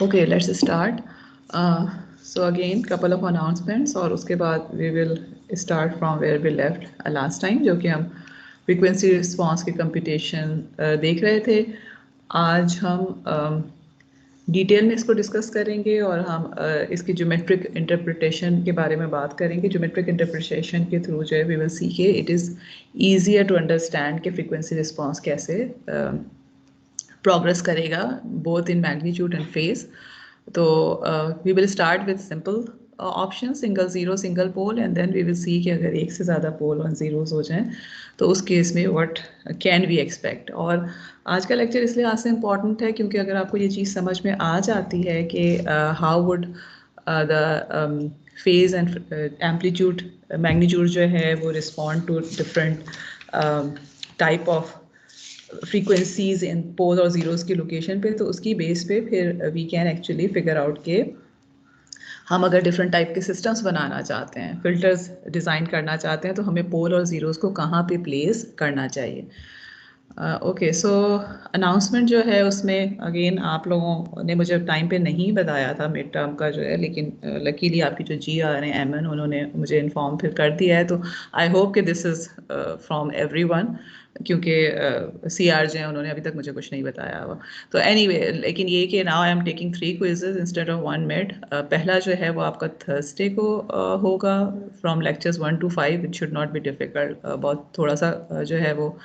Okay, let's start. So again, couple of announcements और उसके बाद we will start from where we left last time, जो कि हम frequency response की computation देख रहे थे. आज हम डिटेल में इसको डिस्कस करेंगे और हम इसकी ज्योमेट्रिक इंटरप्रिटेशन के बारे में बात करेंगे. ज्योमेट्रिक इंटरप्रिटेशन के थ्रू जो है वी विल सीखे it is easier to understand कि फ्रीक्वेंसी रिस्पॉन्स कैसे प्रोग्रेस करेगा both in magnitude and phase. तो we will start with simple option single zero single pole and then we will see कि अगर एक से ज़्यादा पोल और ज़ीरोज़ हो जाएं तो उस केस में व्हाट कैन वी एक्सपेक्ट. और आज का लेक्चर इसलिए आज से इम्पॉर्टेंट है क्योंकि अगर आपको ये चीज़ समझ में आ जाती है कि how would the phase and amplitude magnitude जो है वो respond to different type of frequencies in pole और ज़ीरोज़ की लोकेशन पे, तो उसकी बेस पे फिर we can actually figure out के हम अगर डिफरेंट टाइप के सिस्टम्स बनाना चाहते हैं, फिल्टर्स डिज़ाइन करना चाहते हैं, तो हमें पोल और ज़ीरोज़ को कहाँ पे प्लेस करना चाहिए. ओके, सो अनाउंसमेंट जो है उसमें अगेन आप लोगों ने मुझे टाइम पे नहीं बताया था मिड टर्म का जो है, लेकिन लकीली आपकी जो जी आर हैं एमएन उन्होंने मुझे इन्फॉर्म फिर कर दिया है. तो आई होप कि दिस इज़ फ्रॉम एवरीवन, क्योंकि सी आर जे हैं उन्होंने अभी तक मुझे कुछ नहीं बताया हुआ. तो एनीवे, लेकिन ये कि now I am taking 3 quizzes instead of 1 mid. पहला जो है वो आपका थर्सडे को होगा from lectures 1 to 5. It should not be difficult. बहुत थोड़ा सा जो है वो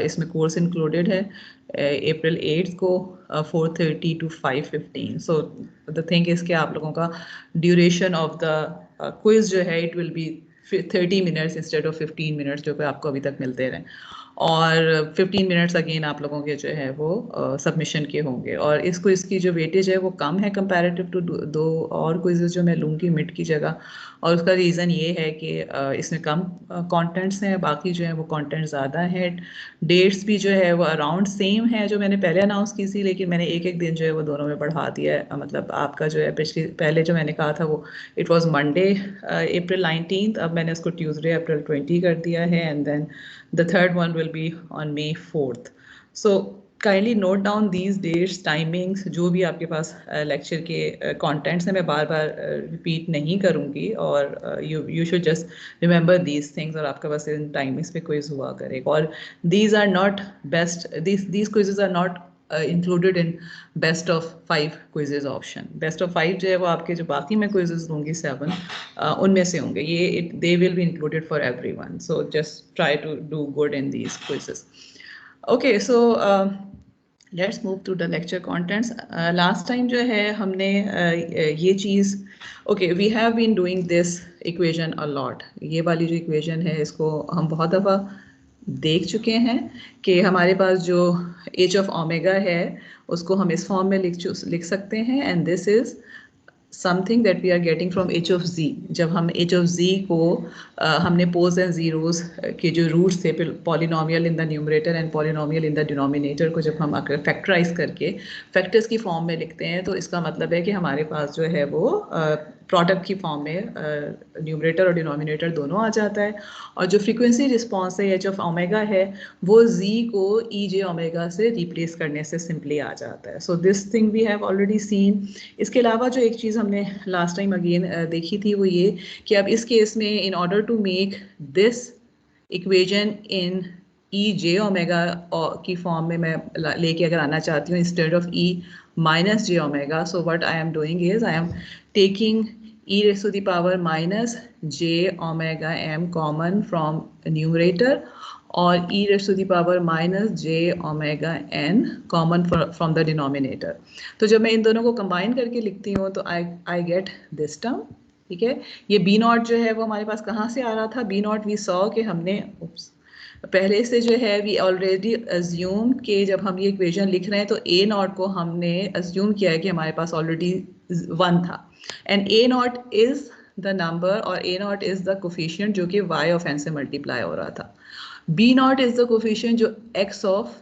इसमें कोर्स इंक्लूडेड है. अप्रैल 8 को 4:30 to 5:15. So the thing is कि आप लोगों का ड्यूरेशन ऑफ द क्विज जो है it will B 30 minutes instead of 15 minutes जो कि आपको अभी तक मिलते रहें. और 15 मिनट्स अगेन आप लोगों के जो है वो सबमिशन के होंगे. और इसको इसकी जो वेटेज है वो कम है कंपैरेटिव टू दो और क्विज़ेस जो मैं लूँगी मिड की जगह. और उसका रीज़न ये है कि इसमें कम कंटेंट्स हैं, बाकी जो है वो कंटेंट ज़्यादा है. डेट्स भी जो है वो अराउंड सेम है जो मैंने पहले अनाउंस की थी, लेकिन मैंने एक एक दिन जो है वो दोनों में बढ़ा दिया है. मतलब आपका जो है पहले जो मैंने कहा था वो इट वाज मंडे अप्रैल 19, अब मैंने उसको ट्यूसडे अप्रैल 20 कर दिया है. And then the third one will be on May 4th. So kindly note down these dates, timings, जो भी आपके पास लेक्चर के कंटेंट्स हैं. मैं बार बार रिपीट नहीं करूँगी और you should just remember these things और आपके पास इन टाइमिंग्स पे क्विज हुआ करेगा. और these are not best, these quizzes are not included in best of 5 quizzes option. Best of 5 जो है वो आपके जो बाकी मैं क्विजेज दूंगी 7 उनमें से होंगे. ये they will be included for everyone. So just try to do good in these quizzes. Okay, so let's move to the lecture contents. Last time जो है हमने ये चीज़, okay, we have been doing this equation a lot. ये वाली जो equation है इसको हम बहुत दफ़ा देख चुके हैं कि हमारे पास जो एच ऑफ ओमेगा है उसको हम इस फॉर्म में लिख सकते हैं. And this is something that we are getting from H of G. जब हम एच ऑफ जी को हमने पोल्स एंड ज़ीरोज़ के जो रूट्स थे, polynomial in the numerator and polynomial in the denominator को जब हम फैक्टराइज करके फैक्टर्स की फॉर्म में लिखते हैं, तो इसका मतलब है कि हमारे पास जो है वो प्रोडक्ट की फॉर्म में न्यूमरेटर और डिनोमिनेटर दोनों आ जाता है. और जो फ्रीक्वेंसी रिस्पॉन्स है एच ऑफ ओमेगा है वो जी को ई जे ओमेगा से रिप्लेस करने से सिंपली आ जाता है. So this thing we have already seen. इसके अलावा जो एक चीज़ हमने लास्ट टाइम अगेन देखी थी वो ये कि अब इस केस में in order to make this equation in e J omega की फॉर्म में मैं लेके अगर आना चाहती हूँ instead of e minus j omega, so what I am doing is I am taking e raised to the power minus j omega m common from numerator और e raised to the power minus j omega n common from the denominator. तो जब मैं इन दोनों को combine करके लिखती हूँ तो आई गेट दिस टर्म. ठीक है, ये बी नॉट जो है वो हमारे पास कहाँ से आ रहा था? बी नॉट वी सॉ कि हमने पहले से जो है वी ऑलरेडी अज्यूम कि जब हम ये इक्वेशन लिख रहे हैं तो ए नॉट को हमने अज्यूम किया है कि हमारे पास ऑलरेडी 1 था. And A naught is the number और A naught is the coefficient जो कि y ऑफ n से मल्टीप्लाई हो रहा था. B naught is the coefficient जो x ऑफ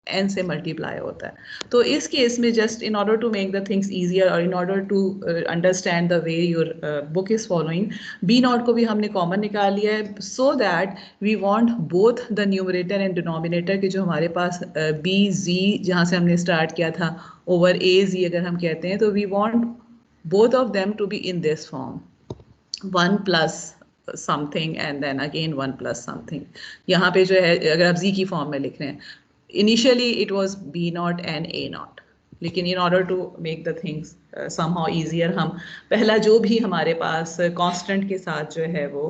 n से मल्टीप्लाई होता है। तो इस केस में just in order to make the things easier और in order to understand the way your book is following, B naught को भी हमने कॉमन निकाल लिया है, so that we want both the numerator and denominator के जो हमारे पास बी जी जहाँ से हमने स्टार्ट किया था ओवर ए जी अगर हम कहते हैं, तो we want both of them to be in this form, 1 plus something and then again 1 plus something। यहाँ पे जो है अगर आप z की फॉर्म में लिख रहे हैं, initially it was b naught and a naught, लेकिन in order to make the things somehow easier हम पहला जो भी हमारे पास कांस्टेंट के साथ जो है वो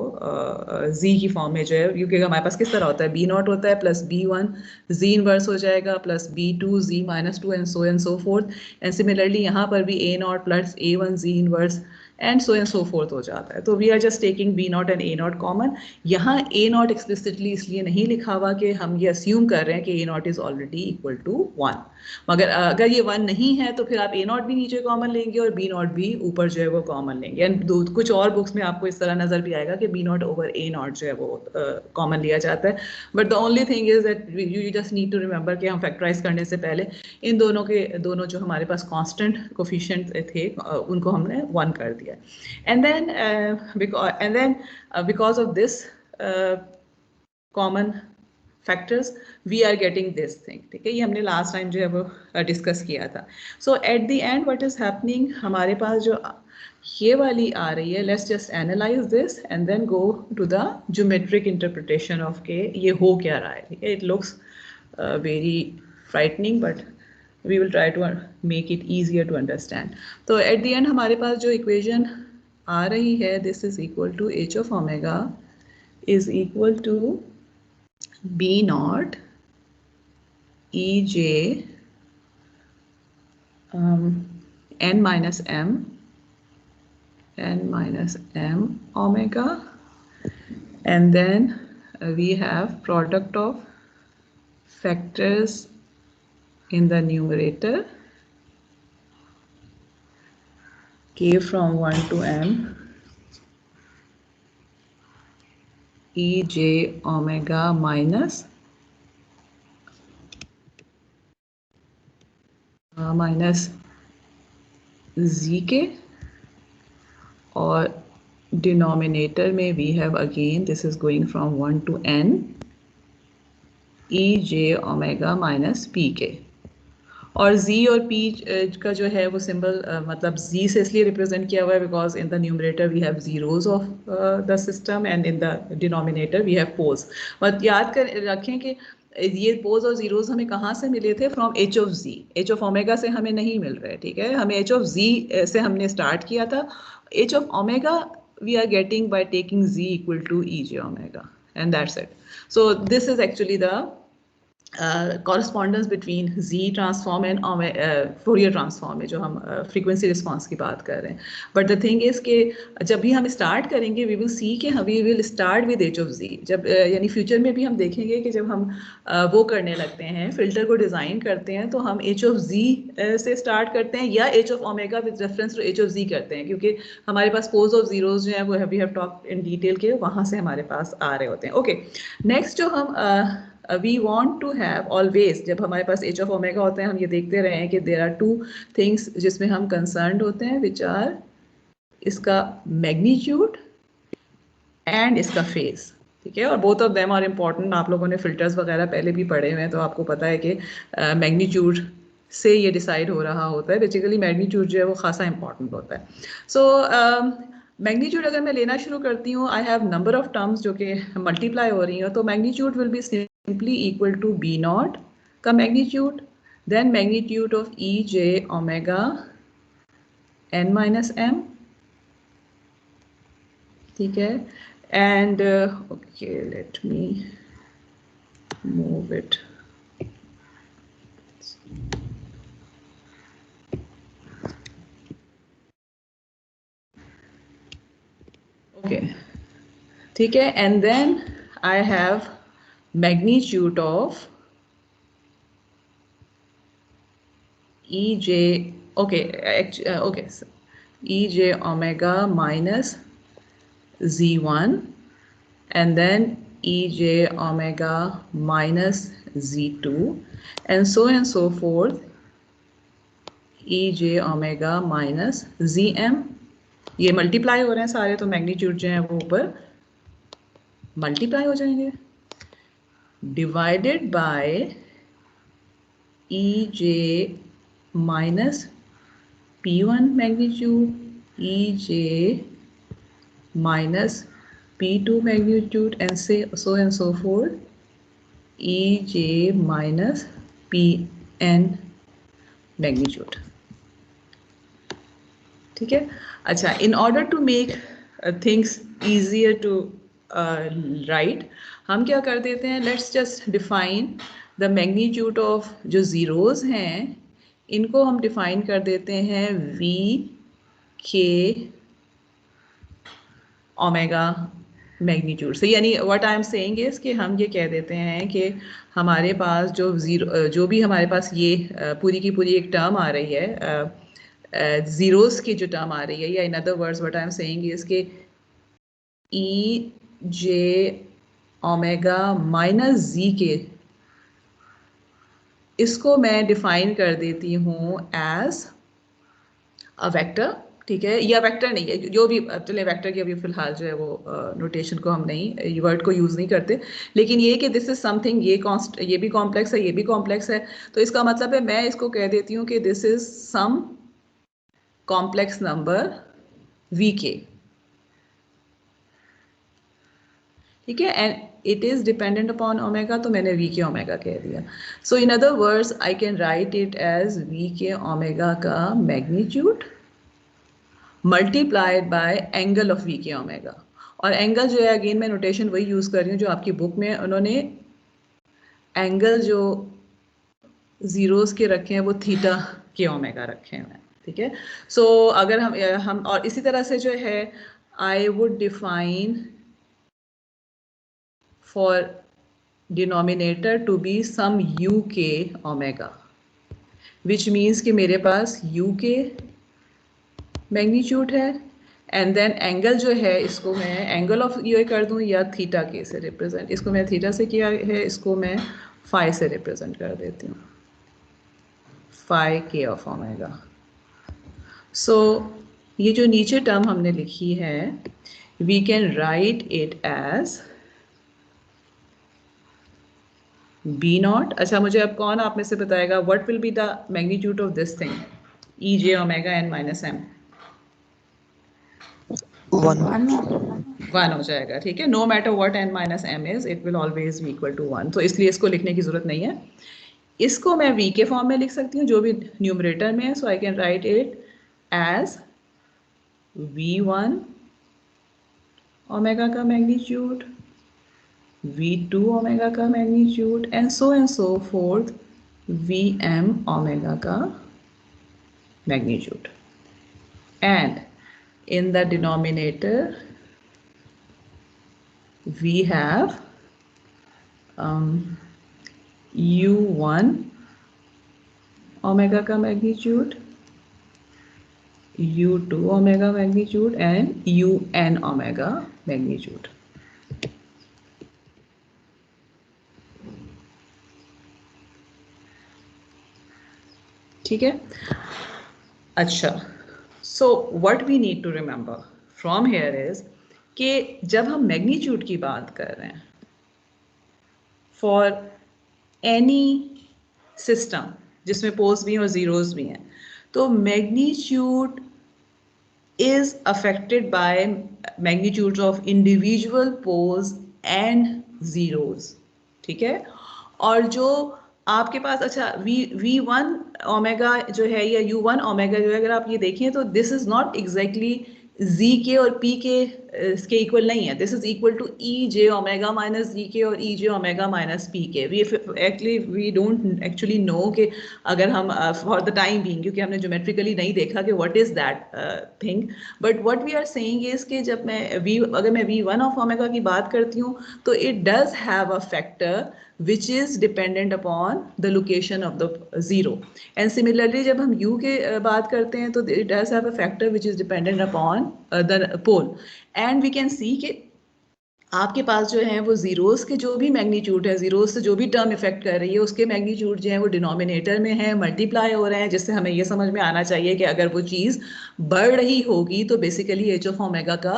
z की फॉर्म में जो है, क्योंकि हमारे पास किस तरह होता है, b नॉट होता है प्लस b1 z इनवर्स हो जाएगा plus b2 z minus 2 and so forth, and similarly यहाँ पर भी a naught plus a1 z inverse and so forth हो जाता है। तो we are just taking B naught and A naught common. यहाँ ए नॉट एक्सप्लिसिटली इसलिए नहीं लिखा हुआ कि हम ये अस्यूम कर रहे हैं कि A naught is already equal to 1, मगर अगर ये 1 नहीं है तो फिर आप ए नॉट भी नीचे कॉमन लेंगे और बी नॉट भी ऊपर जो है वो कॉमन लेंगे। एंड कुछ और बुक्स में आपको इस तरह नजर भी आएगा कि B naught over A naught जो है वो कॉमन लिया जाता है। But the only thing is that you just need to remember कि हम फैक्टराइज करने से पहले इन दोनों जो हमारे पास कांस्टेंट कोफिशिएंट थे उनको हमने 1 कर दिया। And then because of this common factors we are getting this thing, ठीक है, ये हमने लास्ट टाइम जो है वो डिस्कस किया था। So at the end what is happening, हमारे पास जो ये वाली आ रही है, let's just analyse this and then go to the geometric interpretation of के ये हो क्या रहा है, ठीक है। It looks very frightening but we will try to make it easier to understand। तो at the end हमारे पास जो equation आ रही है, this is equal to h of omega is equal to b naught e j n minus m omega, and then we have product of factors in the numerator k from 1 to m e j omega minus zk, और denominator में we have again this is going from 1 to n e j omega minus pk। और z और p का जो है वो symbol मतलब z से इसलिए रिप्रेजेंट किया हुआ है because in the numerator we have zeros of the system and in the denominator we have poles. But याद कर रखें कि ये पोल्स और जीरोज हमें कहाँ से मिले थे, from h of z, h of omega से हमें नहीं मिल रहे, ठीक है, हमें h ऑफ z से हमने स्टार्ट किया था, h of omega we are getting by taking z equal to e j omega and that's it. So this is actually the correspondence between z transform and Fourier transform में जो हम frequency response की बात कर रहे हैं। But the thing is कि जब भी हम स्टार्ट करेंगे वी विल सी कि we will start with h of z। जब यानी फ्यूचर में भी हम देखेंगे कि जब हम वो करने लगते हैं, फिल्टर को डिज़ाइन करते हैं, तो हम h ऑफ z से स्टार्ट करते हैं या h of omega with reference to h of z करते हैं, क्योंकि हमारे पास पोल्स ऑफ जीरोज जो है वो we have talked in detail के वहाँ से हमारे पास आ रहे होते हैं। ओके, नेक्स्ट जो हम we want to have always, जब हमारे पास h of omega होते हैं, हम ये देखते रहे हैं कि there are two things जिसमें हम concerned होते हैं, which are इसका magnitude and इसका phase, ठीक है, और both of them are important। आप लोगों ने filters वगैरह पहले भी पढ़े हुए हैं तो आपको पता है कि magnitude से ये डिसाइड हो रहा होता है। बेसिकली मैग्नीट्यूड जो है वो खासा इंपॉर्टेंट होता है। सो मैग्नीट्यूड अगर मैं लेना शुरू करती हूँ, I have number of terms जो कि मल्टीप्लाई हो रही हैं, तो magnitude will be simply equal to B naught का magnitude, then magnitude of E J omega N minus M, ठीक है, and okay let me move it. Okay, ठीक है, and then I have magnitude of E J, okay okay, E J omega minus z1 and then ej omega minus z2 and so forth ej omega minus zm. ये multiply हो रहे हैं सारे, तो magnitude जो है वो ऊपर मल्टीप्लाई हो जाएंगे, divided by ej minus p1 magnitude, ej minus p2 magnitude, and so forth ej minus pn magnitude. ठीक है. अच्छा, in order to make things easier to write, हम क्या कर देते हैं, let's just define the magnitude of जो zeros हैं, इनको हम डिफाइन कर देते हैं v k ओमेगा मैग्नीट्यूड से. यानी what I am saying is कि हम ये कह देते हैं कि हमारे पास जो भी हमारे पास ये पूरी की पूरी एक टर्म आ रही है, जीरोस की जो टर्म आ रही है, या इन other words what I am saying is कि ई जे ओमेगा माइनस जी के, इसको मैं डिफाइन कर देती हूँ एज अ वेक्टर. ठीक है, या वेक्टर नहीं है, जो भी चले वेक्टर की अभी फिलहाल जो है वो नोटेशन को हम नहीं, वर्ड को यूज़ नहीं करते, लेकिन ये कि दिस इज समथिंग, ये भी कॉम्प्लेक्स है, ये भी कॉम्प्लेक्स है, तो इसका मतलब है मैं इसको कह देती हूँ कि this is some complex number V K. ठीक है, and it is dependent upon omega, तो मैंने वी के ओमेगा कह दिया. So in other words I can write it as V K omega का magnitude multiplied by angle of V K omega. और angle जो है, अगेन मैं notation वही यूज़ कर रही हूँ जो आपकी बुक में उन्होंने एंगल जो जीरोस के रखे हैं वो थीटा के ओमेगा रखे हैं. ठीक है, सो अगर हम और इसी तरह से जो है, I would define for denominator to be some U K omega, which means कि मेरे पास यू के मैग्नीट्यूड है, एंड देन एंगल जो है इसको मैं एंगल ऑफ ये कर दूं या थीटा के से रिप्रेजेंट, इसको मैं थीटा से किया है, इसको मैं फाई से रिप्रेजेंट कर देती हूँ, फाई के ऑफ ओमेगा. सो ये जो नीचे टर्म हमने लिखी है, we can write it as B naught. अच्छा, मुझे अब कौन आप में से बताएगा what will be the magnitude of this thing, e J omega N minus M? 1 हो जाएगा. ठीक है, no matter what n minus M is, it will always be equal to 1. तो इसलिए इसको लिखने की जरूरत नहीं है, इसको मैं v के फॉर्म में लिख सकती हूँ जो भी न्यूमरेटर में है. So I can write it as v1 omega का मैग्नीट्यूड, v2 ओमेगा का magnitude, and so forth vm omega का magnitude. And in the denominator we have u1 omega का magnitude, u2 omega magnitude, and un omega magnitude. ठीक है. अच्छा, so what we need to remember from here is कि जब हम magnitude की बात कर रहे हैं फॉर एनी सिस्टम जिसमें पोल्स भी हैं और जीरोस भी हैं, तो magnitude is affected by magnitudes of individual poles and zeros. ठीक है, और जो आपके पास, अच्छा, v1 ओमेगा जो है या u1 ओमेगा जो है, अगर आप ये देखें तो this is not exactly z के और p के इसके इक्वल नहीं है. This is equal to E J omega minus G K और E J omega minus P K. We don't actually know कि अगर हम फॉर द टाइम बीइंग, क्योंकि हमने ज्योमेट्रिकली नहीं देखा कि what is that thing, but what we are saying is कि जब मैं अगर मैं v1 ऑफ ओमेगा की बात करती हूँ तो it does have a factor which is dependent upon the location of the zero. And similarly जब हम u के बात करते हैं तो it does have a factor which is dependent upon the pole. And we can see कि आपके पास जो है वो जीरोस के जो भी मैग्नीट्यूड है, जीरोस से जो भी टर्म इफेक्ट कर रही है उसके मैग्नीट्यूड जो है वो डिनोमिनेटर में है, मल्टीप्लाई हो रहे हैं, जिससे हमें ये समझ में आना चाहिए कि अगर वो चीज़ बढ़ रही होगी तो बेसिकली एच ऑफ ओमेगा का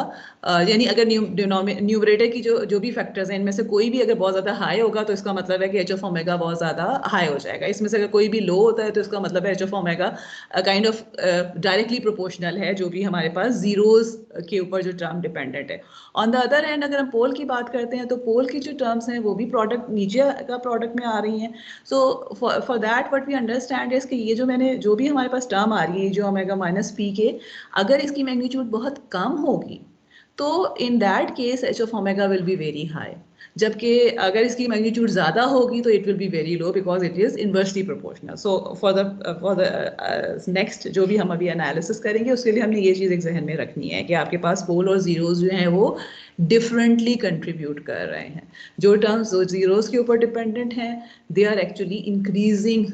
यानी अगर न्यूमरेटर की जो भी फैक्टर्स हैं इनमें से कोई भी अगर बहुत ज़्यादा हाई होगा तो इसका मतलब है कि एच ऑफ ओमेगा बहुत ज़्यादा हाई हो जाएगा। इसमें से अगर कोई भी लो होता है तो इसका मतलब है H of omega kind of directly proportional है जो भी हमारे पास जीरोस के ऊपर जो टर्म डिपेंडेंट है। ऑन द अदर हैंड अगर हम पोल की बात करते हैं तो पोल की जो टर्म्स हैं वो भी प्रोडक्ट नीचे का प्रोडक्ट में आ रही हैं। So for that what we understand is कि ये जो भी हमारे पास टर्म आ रही है जो ओमेगा माइनस पी के, अगर इसकी मैग्नीट्यूड बहुत कम होगी तो in that case H of omega will be very high, जबकि अगर इसकी मैग्नीट्यूड ज़्यादा होगी तो it will be very low because it is inversely proportional. So for the next जो भी हम अभी एनालिसिस करेंगे उसके लिए हमने ये चीज़ एक जहन में रखनी है कि आपके पास पोल और जीरोस जो हैं वो डिफरेंटली कंट्रीब्यूट कर रहे हैं। जो टर्म्स जो जीरोस के ऊपर डिपेंडेंट हैं they are actually increasing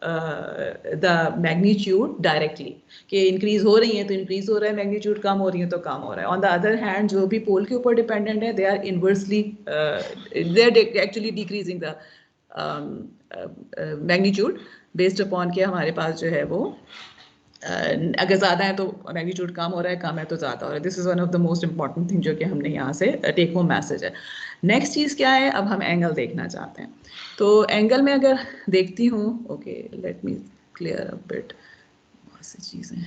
the magnitude directly, कि इंक्रीज हो रही है तो इंक्रीज हो रहा है, मैग्नीट्यूड कम हो रही है तो कम हो रहा है। ऑन द अदर हैंड जो भी पोल के ऊपर डिपेंडेंट है they are inversely they are actually decreasing the magnitude based upon के हमारे पास जो है वो अगर ज़्यादा है तो मैग्नीट्यूड कम हो रहा है, कम है तो ज़्यादा हो रहा है। This is one of the most important thing जो कि हमने यहाँ से टेक होम मैसेज है। नेक्स्ट चीज़ क्या है, अब हम एंगल देखना चाहते हैं। तो एंगल में अगर देखती हूँ, okay let me clear a bit, बहुत सी चीज़ें,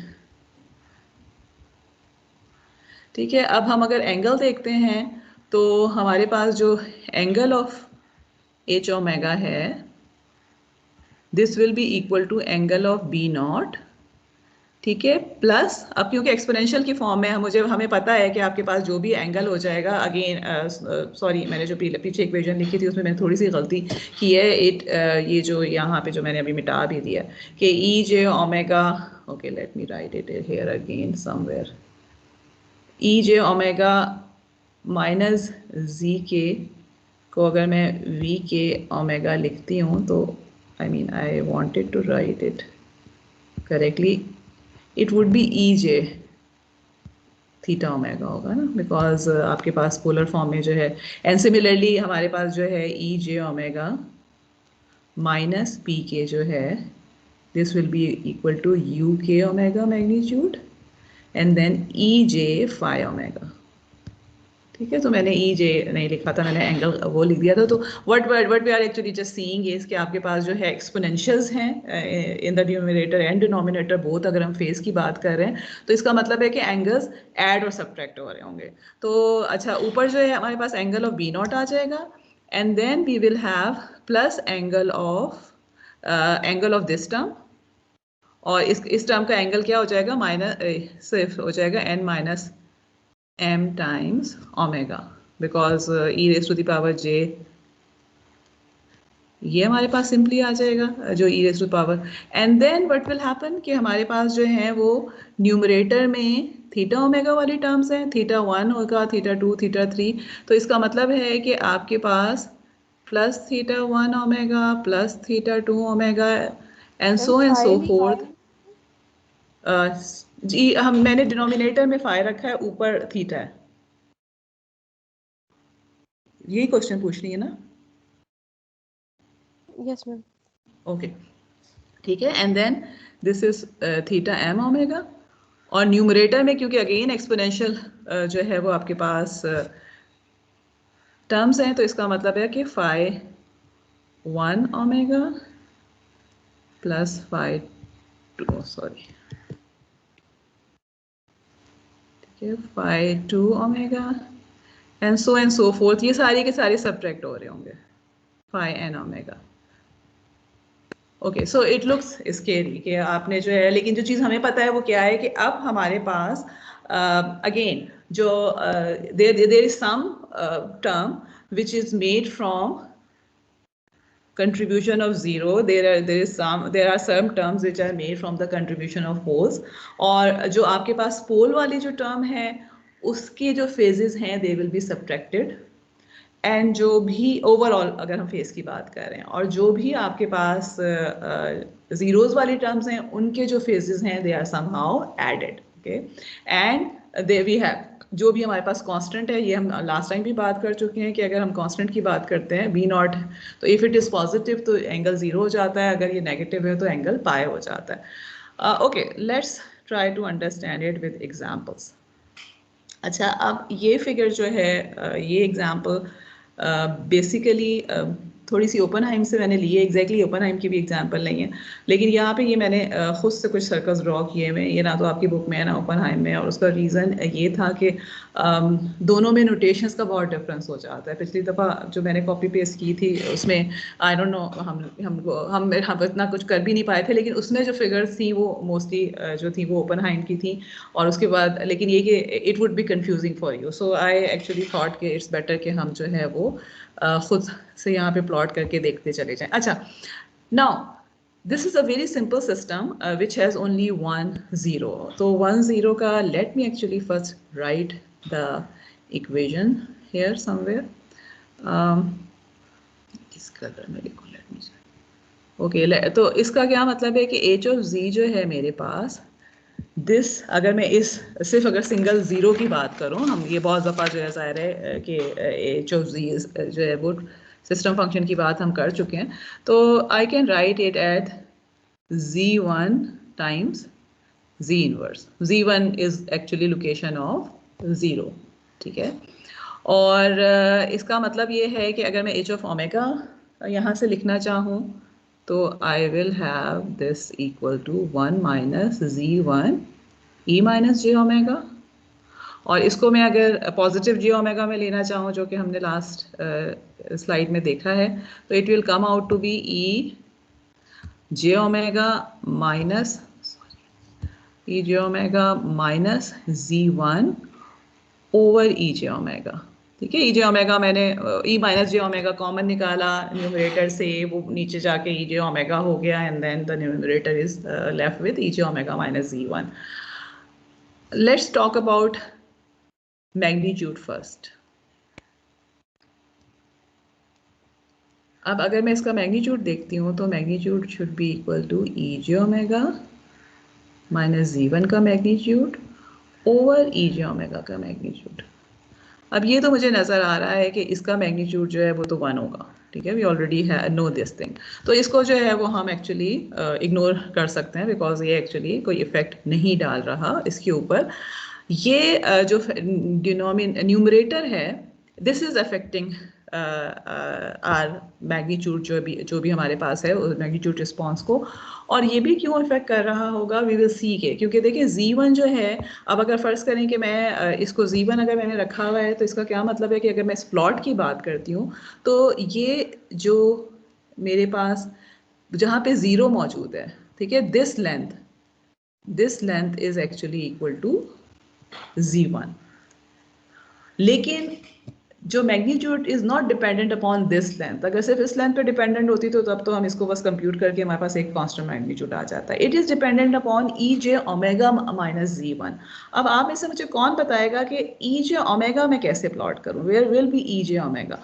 ठीक है। अब हम अगर एंगल देखते हैं तो हमारे पास जो एंगल ऑफ एच ओमेगा है this will be equal to angle of B naught, ठीक है, प्लस अब क्योंकि एक्सपोनेंशियल की फॉर्म में हमें पता है कि आपके पास जो भी एंगल हो जाएगा, अगेन सॉरी मैंने जो पीछे इक्वेशन लिखी थी उसमें मैंने थोड़ी सी गलती की है। ये जो यहाँ पे जो मैंने अभी मिटा भी दिया कि E J omega, okay let me write it here again somewhere, E J omega minus G K को अगर मैं वी के ओमेगा लिखती हूँ तो I mean I wanted to write it correctly, it would be e j theta omega होगा ना, because आपके पास polar form में जो है, एंड सिमिलरली हमारे पास जो है ई जे ओमेगा माइनस पी के जो है this will be equal to U K omega magnitude and then E J phi omega, ठीक है। तो मैंने ई जे नहीं लिखा था, मैंने एंगल वो लिख दिया था। तो what we are actually just seeing is कि आपके पास जो है एक्सपोनेंशियल्स हैं in the numerator and denominator both, अगर हम फेस की बात कर रहे हैं तो इसका मतलब है कि एंगल्स ऐड और सब्ट्रैक्ट हो रहे होंगे। तो अच्छा, ऊपर जो है हमारे पास एंगल ऑफ बी नॉट आ जाएगा and then we will have plus angle of this term, और इस टर्म का एंगल क्या हो जाएगा, माइनस सिर्फ हो जाएगा N minus m times omega because e raised to the power j, ये हमारे पास सिंपली आ जाएगा जो e raised to power, and then what will happen कि हमारे पास जो है वो न्यूमरेटर में थीटा ओमेगा वाली टर्म्स हैं, थीटा 1 होगा, थीटा 2, थीटा 3। तो इसका मतलब है कि आपके पास plus theta 1 omega plus theta 2 omega and so forth. जी मैंने डिनोमिनेटर में फाई रखा है, ऊपर थीटा है, यही क्वेश्चन पूछ रही है ना? Yes ma'am. ओके ठीक है, and then this is theta M omega, और न्यूमरेटर में क्योंकि अगेन एक्सपोनेंशियल जो है वो आपके पास टर्म्स हैं तो इसका मतलब है कि phi 1 omega plus phi 2, sorry ठीक है, phi 2 omega and so forth, ये सारे के सारे सब्ट्रैक्ट हो रहे होंगे, phi N omega. Okay so it looks scary कि आपने जो है, लेकिन जो चीज़ हमें पता है वो क्या है कि अब हमारे पास अगेन जो there is some term which is made from contribution of zero, there are some terms which are made from the contribution of poles, और जो आपके पास पोल वाली जो टर्म है उसके जो फेजेस हैं they will be subtracted, and जो भी ओवरऑल अगर हम फेस की बात कर रहे हैं और जो भी आपके पास जीरोस वाली टर्म्स हैं उनके जो फेजेस हैं they are somehow added, okay, and they we have जो भी हमारे पास कांस्टेंट है, ये हम लास्ट टाइम भी बात कर चुके हैं कि अगर हम कांस्टेंट की बात करते हैं बी नॉट, तो इफ़ इट इज़ पॉजिटिव तो एंगल 0 हो जाता है, अगर ये नेगेटिव है तो एंगल पाई हो जाता है। Okay, let's try to understand it with examples. अच्छा, अब ये फिगर जो है, ये एग्जांपल बेसिकली थोड़ी सी ओपनहाइम से मैंने ली है। एग्जैक्टली ओपनहाइम की भी एग्जांपल नहीं है, लेकिन यहाँ पे ये मैंने खुद से कुछ सर्कल्स ड्रॉ किए हुए हैं। ये ना तो आपकी बुक में है ना ओपनहाइम में, और उसका रीज़न ये था कि दोनों में नोटेशंस का बहुत डिफरेंस हो जाता है। पिछली दफ़ा जो मैंने कॉपी पेस्ट की थी उसमें आई डोंट नो, हम इतना कुछ कर भी नहीं पाए थे, लेकिन उसमें जो फिगर्स थी वो मोस्टली जो थी वो ओपनहाइम की थी। और उसके बाद लेकिन ये कि it would B confusing for you, so I actually thought कि इट्स बेटर कि हम जो है वो खुद से यहाँ पे प्लॉट करके देखते चले जाएं। अच्छा, now this is a very simple system which has only 1 0। तो 1 0 का let me actually first right the equation hair somewhere. इस कलर में लिखो, लेट मी ओके। तो इसका क्या मतलब है कि एच ऑफ जी जो है मेरे पास, दिस अगर मैं इस सिर्फ अगर सिंगल ज़ीरो की बात करूं, हम ये बहुत दफ़ा जो है ज़ाहिर है कि एच ऑफ जी जो है वो सिस्टम फंक्शन की बात हम कर चुके हैं, तो आई can write it at z1 times z inverse. z1 is actually location of 0, ठीक है। और इसका मतलब ये है कि अगर मैं एच ऑफ ओमेगा यहाँ से लिखना चाहूँ तो I will have this equal to 1 minus z1 e minus j omega. और इसको मैं अगर पॉजिटिव जे ओमेगा में लेना चाहूँ, जो कि हमने लास्ट स्लाइड में देखा है, तो it will come out to be e J omega minus e J omega minus z1 over e J omega. ठीक है, ई जे ओमेगा मैंने e minus j omega common निकाला न्यूमरेटर से, वो नीचे जाके ई जे ओमेगा हो गया, and then the numerator is left with e J omega minus z1। Let's talk about magnitude first. अब अगर मैं इसका मैग्नीट्यूड देखती हूँ तो magnitude should be equal to E J omega minus z1 का मैग्नीट्यूड ओवर ई जे omega का magnitude. अब ये तो मुझे नज़र आ रहा है कि इसका मैग्नीट्यूड जो है वो तो 1 होगा, ठीक है, we already know this thing. तो इसको जो है वो हम एक्चुअली इग्नोर कर सकते हैं, बिकॉज ये एक्चुअली कोई इफेक्ट नहीं डाल रहा इसके ऊपर। ये जो न्यूमरेटर है, this is affecting are magnitude जो भी हमारे पास है मैग्नीट्यूड रिस्पॉन्स को। और ये भी क्यों इफेक्ट कर रहा होगा, वी विल सी के, क्योंकि देखिए z1 जो है, अब अगर फर्ज करें कि मैं इसको z1 अगर मैंने रखा हुआ है, तो इसका क्या मतलब है कि अगर मैं इस प्लॉट की बात करती हूँ तो ये जो मेरे पास जहाँ पे 0 मौजूद है, ठीक है, this length is actually equal to z1। लेकिन जो magnitude is not dependent upon this length, अगर सिर्फ इस लेंथ पे डिपेंडेंट होती तो तब तो हम इसको बस कंप्यूट करके हमारे पास एक कांस्टेंट मैग्नीट्यूड आ जाता है। It is dependent upon E J omega minus z1। अब आप में से मुझे कौन बताएगा कि ई जे ओमेगा में कैसे प्लॉट करूं, where will be e J omega.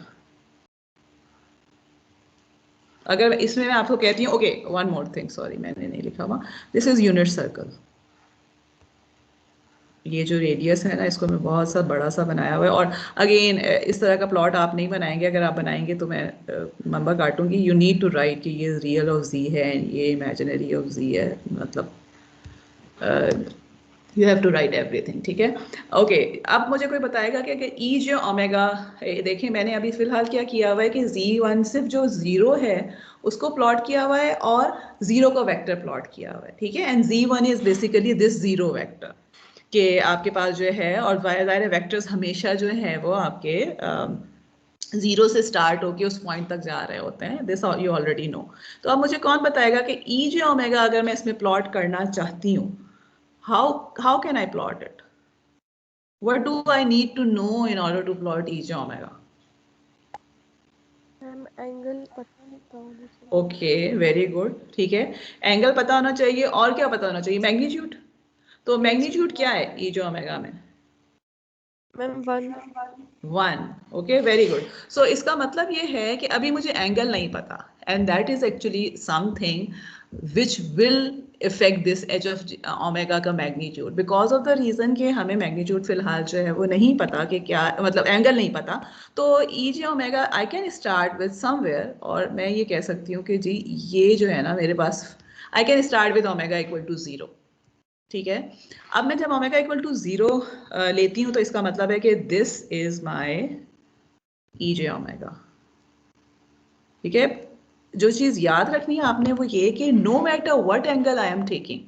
अगर इसमें मैं आपको कहती हूँ, okay one more thing, sorry मैंने नहीं लिखा हुआ, दिस इज यूनिट सर्कल। ये जो रेडियस है ना, इसको मैं बहुत सा बड़ा सा बनाया हुआ है। और अगेन इस तरह का प्लॉट आप नहीं बनाएंगे, अगर आप बनाएंगे तो मैं नंबर काटूंगी। यू नीड टू राइट कि ये रियल ऑफ जी है एंड ये इमेजिनरी ऑफ जी है, मतलब you have to write everything, ठीक है। ओके, अब मुझे कोई बताएगा कि ई जे ओमेगा, देखिए मैंने अभी फिलहाल क्या किया हुआ है कि z1 सिर्फ जो 0 है उसको प्लॉट किया हुआ है और 0 का वेक्टर प्लॉट किया हुआ है, ठीक है। And z1 is basically this 0 vector कि आपके पास जो है, और ज़ाहिर वेक्टर्स हमेशा जो है वो आपके 0 से स्टार्ट होके उस पॉइंट तक जा रहे होते हैं, दिस यू ऑलरेडी नो। तो अब मुझे कौन बताएगा कि ई जे ओमेगा अगर मैं इसमें प्लॉट करना चाहती हूँ, how can I plot it? What do I need to know in order to plot E J omega? Angle पता होना चाहिए। ओके, वेरी गुड, ठीक है, एंगल पता होना चाहिए। और क्या पता होना चाहिए? मैग्नीट्यूड। तो मैग्नीट्यूड क्या है ई जे ओमेगा में? Ma'am 1। 1। Okay, very good. So इसका मतलब ये है कि अभी मुझे एंगल नहीं पता। and that is actually something which will affect this h of omega का magnitude, because of the reason कि हमें मैग्नीट्यूड फिलहाल जो है वो नहीं पता कि क्या, मतलब एंगल नहीं पता, तो e J omega I can start with somewhere, और मैं ये कह सकती हूँ कि जी ये जो है ना मेरे पास I can start with omega equal to 0, ठीक है। अब मैं जब ओमेगा इक्वल टू 0 लेती हूँ तो इसका मतलब है कि this is my E J omega, ठीक है। जो चीज याद रखनी है आपने वो ये कि no matter what angle I am taking,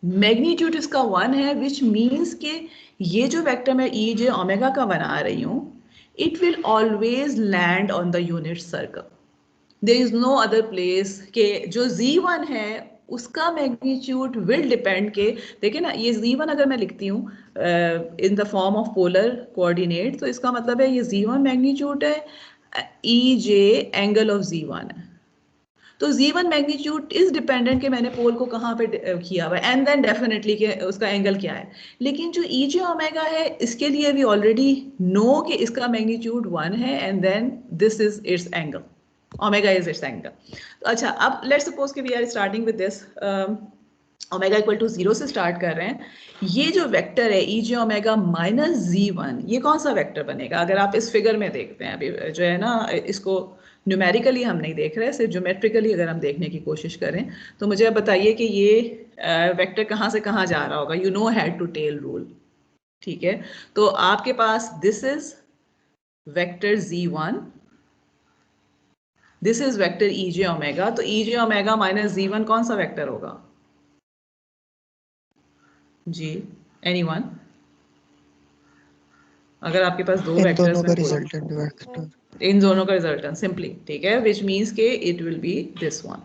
magnitude इसका 1 है, विच मीन्स के ये जो वेक्टर मैं ई जे ओमेगा का बना रही हूँ, it will always land on the unit circle. There is no other place के जो z1 है उसका मैग्नीट्यूड विल डिपेंड के, देखिए ना ये z1 अगर मैं लिखती हूँ in the form of polar coordinate, तो इसका मतलब है ये z1 मैग्नीट्यूड है, ई जे एंगल ऑफ z1 है, तो z1 मैग्नीट्यूड इज डिपेंडेंट कि मैंने पोल को कहाँ पे किया हुआ है, एंड देन डेफिनेटली कि उसका एंगल क्या है। लेकिन जो ई जे ओमेगा है इसके लिए वी ऑलरेडी नो कि इसका मैग्नीट्यूड 1 है, and then this is its angle, omega is its angle. अच्छा, अब लेट्स सपोज कि we are starting with this omega equal to 0 से स्टार्ट कर रहे हैं। ये जो वेक्टर है ई जे ओमेगा माइनस z1, ये कौन सा वेक्टर बनेगा? अगर आप इस फिगर में देखते हैं, अभी जो है ना इसको न्यूमेरिकली हम नहीं देख रहे, सिर्फ ज्योमेट्रिकली अगर हम देखने की कोशिश करें, तो मुझे अब बताइए कि ये वेक्टर कहाँ से कहाँ जा रहा होगा। You know head to tail rule, ठीक है। तो आपके पास this is vector z1, this is vector e J omega, तो ई जे ओमेगा माइनस z1 कौन सा वेक्टर होगा जी? एनीवन? अगर आपके पास दो इन वेक्टर्स दोनों का में कोई, रिजल्टेंट वेक्टर, इन दोनों का रिजल्टेंट सिंपली, ठीक है, विच मीन्स के it will be this one,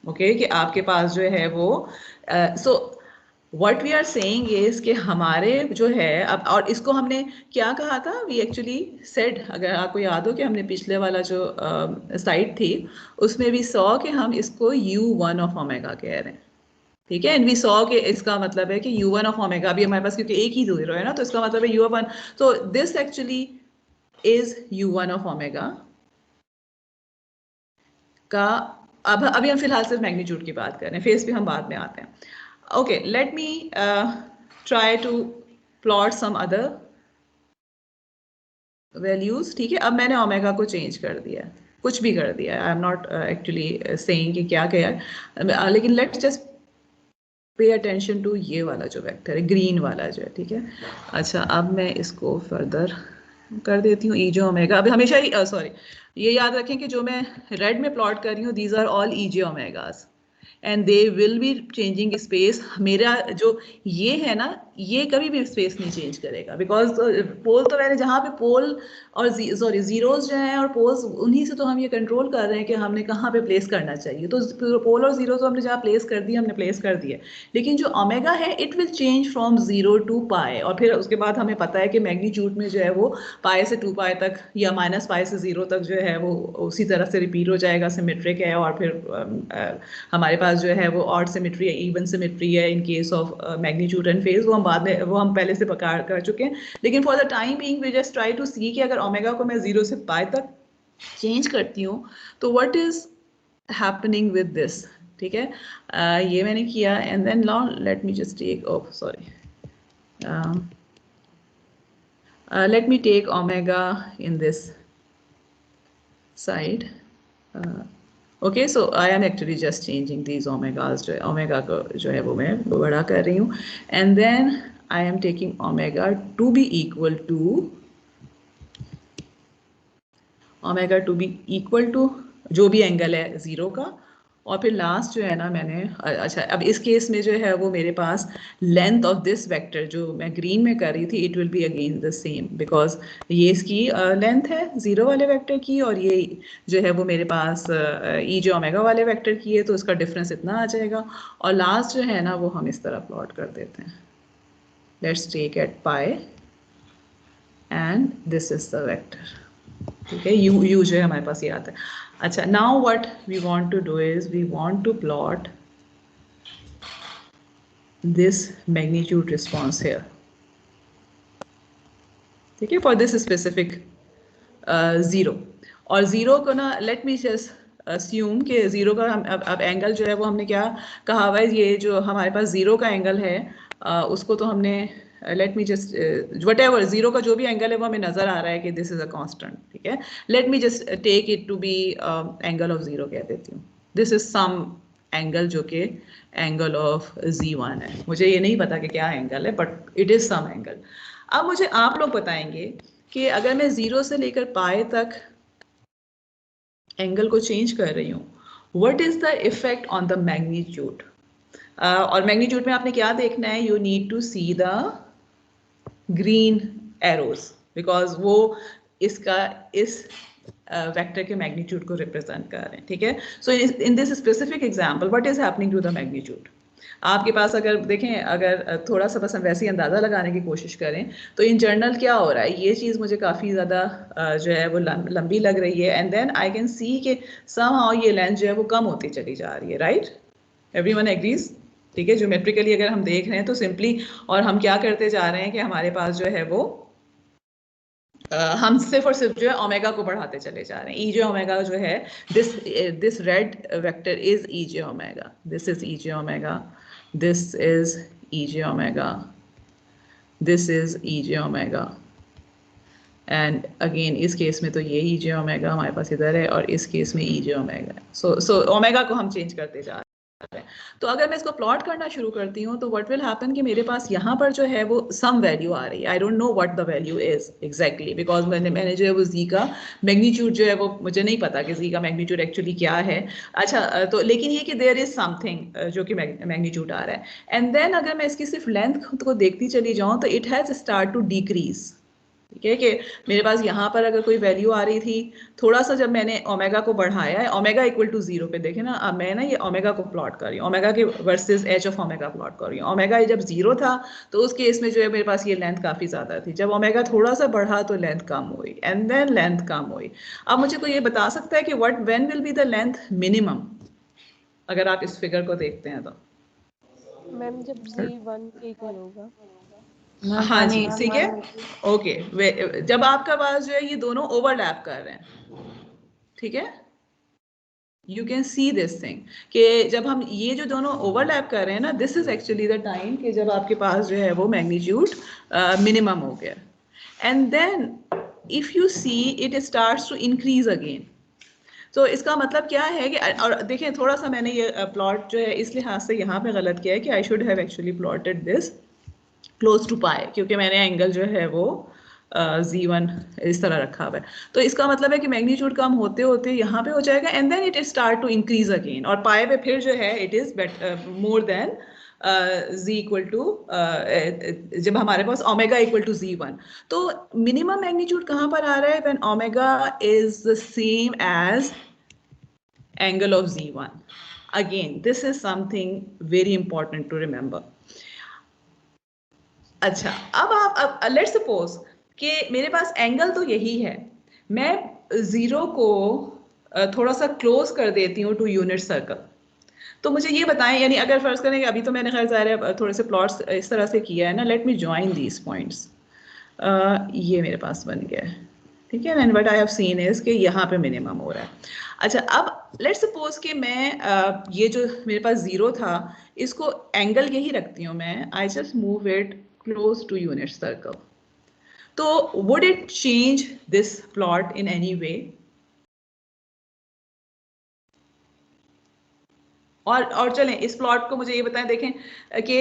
okay, कि आपके पास जो है वो so what we are saying is कि हमारे जो है अब, और इसको हमने क्या कहा था, वी एक्चुअली सेड, अगर आपको याद हो कि हमने पिछले वाला जो साइड थी उसमें भी सॉ कि हम इसको u1 ऑफ ओमेगा कह रहे हैं, ठीक है, एंड वी सॉ कि इसका मतलब है कि u1 ऑफ ओमेगा, अभी हमारे पास क्योंकि एक ही जीरो है ना, तो इसका मतलब है u1, तो this actually is u1 of omega का। अब अभी हम फिलहाल सिर्फ मैग्नीट्यूड की बात कर रहे हैं, फेस पे हम बाद में आते हैं। Okay, let me try to plot some other values, ठीक है। अब मैंने ओमेगा को चेंज कर दिया, कुछ भी कर दिया, I am not actually saying कि क्या किया है, लेकिन let's just pay attention to ये वाला जो वेक्टर है, ग्रीन वाला जो है, ठीक है। अच्छा, अब मैं इसको फर्दर कर देती हूँ ई जे ओमेगा। अब हमेशा ही सॉरी, ये याद रखें कि जो मैं रेड में प्लॉट कर रही हूँ these are all e j omegas, and they will be changing space. मेरा जो ये है ना, ये कभी भी स्पेस नहीं चेंज करेगा, बिकॉज पोल तो मैंने जहाँ पे पोल और सॉरी जीरोज जो हैं और पोल्स, उन्हीं से तो हम ये कंट्रोल कर रहे हैं कि हमने कहाँ पे प्लेस करना चाहिए, तो पोल और जीरो तो हमने जहाँ प्लेस कर दिया हमने प्लेस कर दिया, लेकिन जो ओमेगा है it will change from 0 to pi, और फिर उसके बाद हमें पता है कि मैग्नीट्यूड में जो है वो पाई से 2 पाई तक या माइनस पाई से 0 तक जो है वो उसी तरह से रिपीट हो जाएगा, सिमेट्रिक है, और फिर हमारे पास जो है वो ऑड सिमेट्री है, इवन सिमेट्री है in case of magnitude and phase, वो हम बाद में, वो हम पहले से पकड़ कर चुके हैं। लेकिन for the time being we just try to see कि अगर ओमेगा को मैं 0 से पाई तक चेंज करती हूँ तो what is happening with this, ठीक है। ये मैंने किया, and then now let me just take, oh sorry, let me take omega in this side. Okay, so I am actually just changing these omegas, जो है ओमेगा को जो है वो मैं बड़ा कर रही हूँ, and then I am taking omega to be equal to जो भी एंगल है 0 का, और फिर लास्ट जो है ना मैंने, अच्छा अब इस केस में जो है वो मेरे पास लेंथ ऑफ दिस वेक्टर जो मैं ग्रीन में कर रही थी, it will be again the same, because ये इसकी लेंथ है 0 वाले वेक्टर की, और ये जो है वो मेरे पास ई जे ओमेगा वाले वेक्टर की है, तो इसका डिफरेंस इतना आ जाएगा, और लास्ट जो है ना वो हम इस तरह प्लॉट कर देते हैं, let's take at pi and this is the vector, ठीक है, यू जो है हमारे पास ये आता है। अच्छा, now what we want to do is we want to plot this magnitude response here, ठीक है, फॉर दिस स्पेसिफिक 0, और जीरो को ना लेट मी जस्ट अस्यूम कि जीरो का अब एंगल जो है वो हमने क्या कहा हुआ है, ये जो हमारे पास जीरो का एंगल है उसको तो हमने late me just whatever zero का जो भी एंगल है वो हमें नजर आ रहा है कि दिस इज अ कांस्टेंट, ठीक है। Let me just take it to be angle of zero कह देती हूँ। दिस इज सम एंगल जो कि एंगल ऑफ Z1 है। मुझे ये नहीं पता कि क्या एंगल है but it is some angle. अब मुझे आप लोग बताएंगे कि अगर मैं जीरो से लेकर पाए तक एंगल को चेंज कर रही हूँ, what is the effect on the magnitude. और मैग्नीट्यूड में आपने क्या देखना है, you need to see the green arrows because वो इसका इस वेक्टर के मैग्नीट्यूड को रिप्रेजेंट कर रहे हैं, ठीक है। So in this specific example what is happening to the magnitude. आपके पास अगर देखें, अगर थोड़ा सा बस हम वैसे ही अंदाज़ा लगाने की कोशिश करें तो इन जनरल क्या हो रहा है, ये चीज़ मुझे काफ़ी ज़्यादा जो है वो लंबी लग रही है and then I can see कि समहाउ ये लेंथ जो है वो कम होती चली जा रही है, राइट। एवरीवन एग्रीज, ठीक है। ज्योमेट्रिकली अगर हम देख रहे हैं तो सिंपली, और हम क्या करते जा रहे हैं कि हमारे पास जो है वो हम सिर्फ और सिर्फ जो है ओमेगा को बढ़ाते चले जा रहे हैं। ई जे ओमेगा जो है, this red vector is E J omega, this is E J omega, this is E J omega, this is E J omega and again इस केस में तो ये ई जे ओमेगा हमारे पास इधर है और इस केस में ई जे ओमेगा है। सो ओमेगा को हम चेंज करते जा रहे हैं। तो अगर मैं इसको प्लॉट करना शुरू करती हूँ तो व्हाट विल हैपन कि मेरे पास यहाँ पर जो है वो सम वैल्यू आ रही है। I don't know what the value is exactly because मैंने जो है वो जी का मैग्नीट्यूड जो है वो मुझे नहीं पता कि जी का मैग्नीट्यूड एक्चुअली क्या है। अच्छा, तो लेकिन ये कि देयर इज समथिंग जो कि मैग्नीट्यूड आ रहा है एंड देन अगर मैं इसकी सिर्फ लेंथ को देखती चली जाऊँ तो it has start to decrease, ठीक है। कि मेरे पास यहाँ पर अगर कोई वैल्यू आ रही थी, थोड़ा सा जब मैंने ओमेगा को बढ़ाया है, ओमेगा इक्वल टू जीरो पे देखे ना, अब मैं ना ये ओमेगा को प्लॉट कर रही हूँ, ओमेगा के versus H of omega plot कर रही हूँ। ओमेगा जब जीरो था तो उस केस में जो है मेरे पास ये लेंथ काफी ज्यादा थी, जब ओमेगा थोड़ा सा बढ़ा तो लेंथ कम हुई एंड देन लेंथ कम हुई। अब मुझे कोई ये बता सकता है कि what when will be the length minimum, अगर आप इस फिगर को देखते हैं तो। मैम जब Z1 के इक्वल होगा। हाँ जी, ठीक है, ओके। जब आपका पास जो है ये दोनों ओवरलैप कर रहे हैं, ठीक है, you can see this thing कि जब हम ये जो दोनों ओवरलैप कर रहे हैं ना, this is actually the time कि जब आपके पास जो है वो मैग्नीट्यूड मिनिमम हो गया and then if you see it starts to increase again. तो इसका मतलब क्या है कि, और देखें थोड़ा सा मैंने ये प्लॉट जो है इस लिहाज से यहाँ पे गलत किया है कि I should have actually plotted this close to pi, क्योंकि मैंने एंगल जो है वो Z1 इस तरह रखा हुआ है। तो इसका मतलब है कि मैग्नीट्यूड कम होते होते यहाँ पे हो जाएगा and then it start to increase again, और पाए पे फिर जो है it is more than Z equal to, जब हमारे पास ओमेगा इक्वल टू Z1। तो मिनिमम मैग्नीट्यूड कहाँ पर आ रहा है, when omega is the same as angle of Z1. Again, this is something very important to remember. अच्छा, अब आप लेट्स सपोज कि मेरे पास एंगल तो यही है, मैं जीरो को थोड़ा सा क्लोज कर देती हूँ टू यूनिट सर्कल। तो मुझे ये बताएं, यानी अगर फर्ज करें कि अभी तो मैंने खैर ज़ाहिर थोड़े से प्लॉट्स इस तरह से किया है ना, let me join these points. ये मेरे पास बन गया है, ठीक है। And what I have seen is कि यहाँ पे मिनिमम हो रहा है। अच्छा, अब लेट्स सपोज कि मैं ये जो मेरे पास जीरो था इसको एंगल यही रखती हूँ मैं, I just move it close to unit circle. तो would it change this plot in any way? और चलें इस प्लॉट को मुझे ये बताएं, देखें कि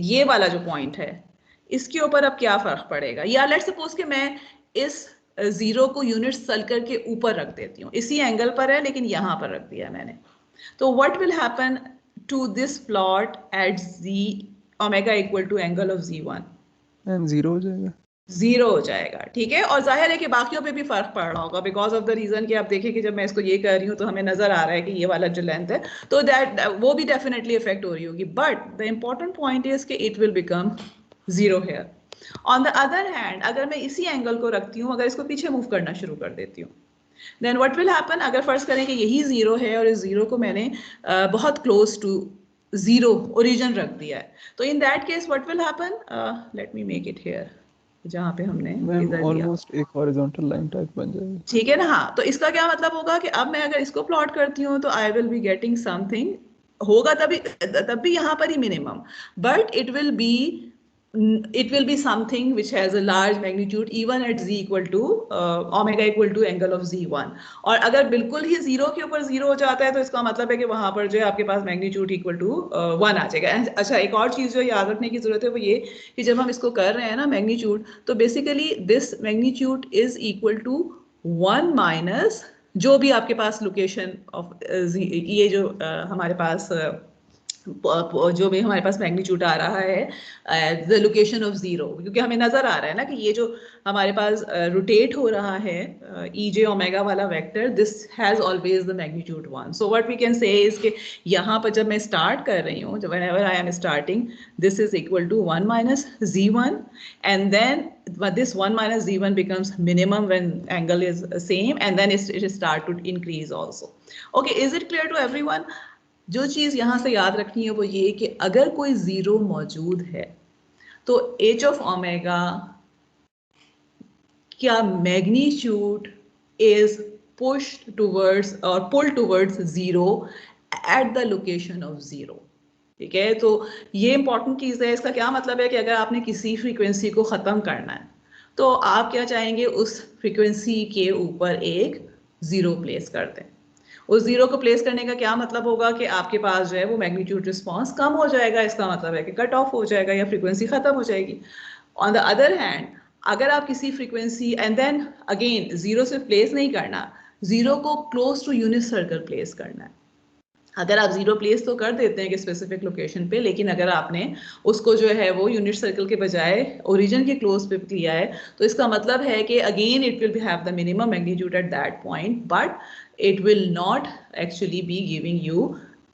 ये वाला जो पॉइंट है इसके ऊपर अब क्या फर्क पड़ेगा। या लेट्स सपोज कि मैं इस जीरो को यूनिट सर्कल के ऊपर रख देती हूँ, इसी एंगल पर है लेकिन यहां पर रख दिया मैंने, तो what will happen to this plot at Z omega equal to angle of Z1? Zero हो जाएगा, जीरो हो जाएगा, ठीक है। और जाहिर है कि बाकियों पे भी फर्क पड़ रहा होगा बिकॉज ऑफ द रीजन कि आप देखें कि जब मैं इसको ये कर रही हूँ तो हमें नजर आ रहा है कि ये वाला जो लेंथ है तो दैट वो भी डेफिनेटली इफेक्ट हो रही होगी, but the important point is कि it will become zero here. On the other hand अगर मैं इसी एंगल को रखती हूँ, अगर इसको पीछे मूव करना शुरू कर देती हूँ, देन व्हाट विल हैपन, अगर फर्ज करें कि यही जीरो है और इस जीरो को मैंने बहुत क्लोज टू जीरो ओरिजिन रख दिया है, तो in that case what will happen, let me make it here, जहाँ पे हमने मैम इधर लिया। ऑलमोस्ट एक हॉरिजॉन्टल लाइन टाइप बन जाएगी। ठीक है ना, हाँ, तो इसका क्या मतलब होगा कि अब मैं अगर इसको प्लॉट करती हूँ तो I will be getting something, होगा तभी, तब भी यहाँ पर ही minimum, but it will be something which has a large magnitude even at z equal to omega equal to angle of z1। और अगर बिल्कुल ही जीरो के ऊपर जीरो हो जाता है तो इसका मतलब है कि वहां पर जो है आपके पास मैग्नीट्यूड इक्वल टू 1 आ जाएगा। अच्छा, एक और चीज जो याद रखने की जरूरत है वो ये कि जब हम इसको कर रहे हैं ना मैग्नीट्यूड, तो basically this magnitude is equal to 1 minus जो भी आपके पास लोकेशन ऑफ ये जो हमारे पास जो भी हमारे पास मैग्नीट्यूड आ रहा है द लोकेशन ऑफ जीरो, क्योंकि हमें नजर आ रहा है ना कि ये जो हमारे पास रोटेट हो रहा है ई जे ओमेगा वाला vector, this has always the magnitude 1। So what we can say is कि यहाँ पर जब मैं स्टार्ट कर रही हूँ, whenever I am starting, this is equal to 1 minus z1, and then this 1 minus z1 becomes minimum when angle is same, and then it start to increase also। Okay, is it clear to everyone? जो चीज यहां से याद रखनी है वो ये कि अगर कोई जीरो मौजूद है तो एच ऑफ ओमेगा क्या मैग्नीट्यूड इज पुश्ड टूवर्ड्स और pull towards zero at the location of zero. ठीक है, तो ये इंपॉर्टेंट चीज है। इसका क्या मतलब है कि अगर आपने किसी फ्रीक्वेंसी को खत्म करना है तो आप क्या चाहेंगे, उस फ्रीक्वेंसी के ऊपर एक जीरो प्लेस कर दें। उस जीरो को प्लेस करने का क्या मतलब होगा कि आपके पास जो है वो मैग्नीट्यूड रिस्पॉन्स कम हो जाएगा, इसका मतलब है कि कट ऑफ हो जाएगा या फ्रीक्वेंसी खत्म हो जाएगी। ऑन द अदर हैंड, अगर आप किसी frequency and then again zero से प्लेस नहीं करना, जीरो को close to unit circle place करना है। अगर आप जीरो प्लेस तो कर देते हैं कि स्पेसिफिक लोकेशन पे, लेकिन अगर आपने उसको जो है वो यूनिट सर्कल के बजाय ओरिजिन के क्लोज पे किया है तो इसका मतलब है कि again it will have the minimum magnitude at that point, but it will not actually be giving you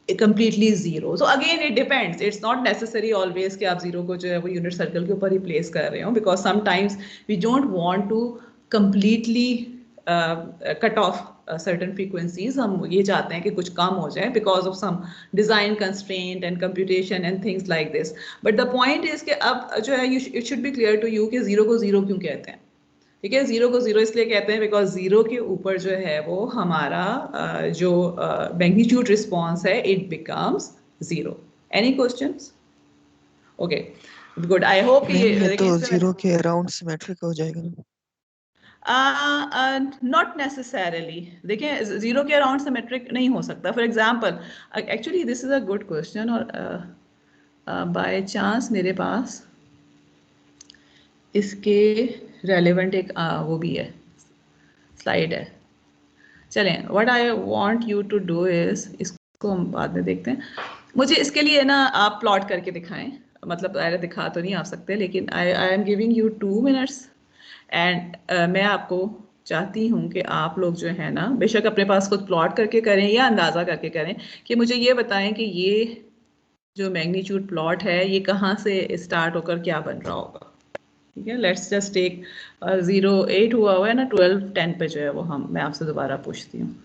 a completely zero। So again it depends, it's not necessary always कि आप जीरो को जो है वो यूनिट सर्कल के ऊपर ही place कर रहे हो, because sometimes we don't want to completely cut off certain frequencies। हम ये चाहते हैं कि कुछ कम हो जाए because of some design constraint and computation and things like this। But the point is कि अब जो है it should be clear to you कि जीरो को जीरो क्यों कहते हैं। ठीक है, जीरो को जीरो इसलिए कहते हैं बिकॉज जीरो के ऊपर जो है वो हमारा जो मैग्नीट्यूड रिस्पॉन्स है it becomes zero. Any questions? Okay, good, I hope ma'am ये तो ये जीरो के अराउंड सिमेट्रिक हो जाएगा ना? Not necessarily. देखिए, जीरो के अराउंड सिमेट्रिक नहीं हो सकता। For example, actually this is a good question, और बाय चांस मेरे पास इसके रेलेवेंट एक वो भी है, स्लाइड है। चलें, what I want you to do is, इसको हम बाद में देखते हैं। मुझे इसके लिए ना आप प्लॉट करके दिखाएं, मतलब डायरेक्ट दिखा तो नहीं आ सकते, लेकिन I am giving you 2 minutes, and मैं आपको चाहती हूँ कि आप लोग जो है ना बेशक अपने पास खुद प्लॉट करके करें या अंदाज़ा करके करें, कि मुझे ये बताएं कि ये जो मैग्नीट्यूड प्लॉट है ये कहाँ से स्टार्ट होकर क्या बन रहा होगा। ठीक है, लेट्स जस्ट टेक 08 हुआ हुआ है ना, 12:10 पे जो है वो हम मैं आपसे दोबारा पूछती हूँ।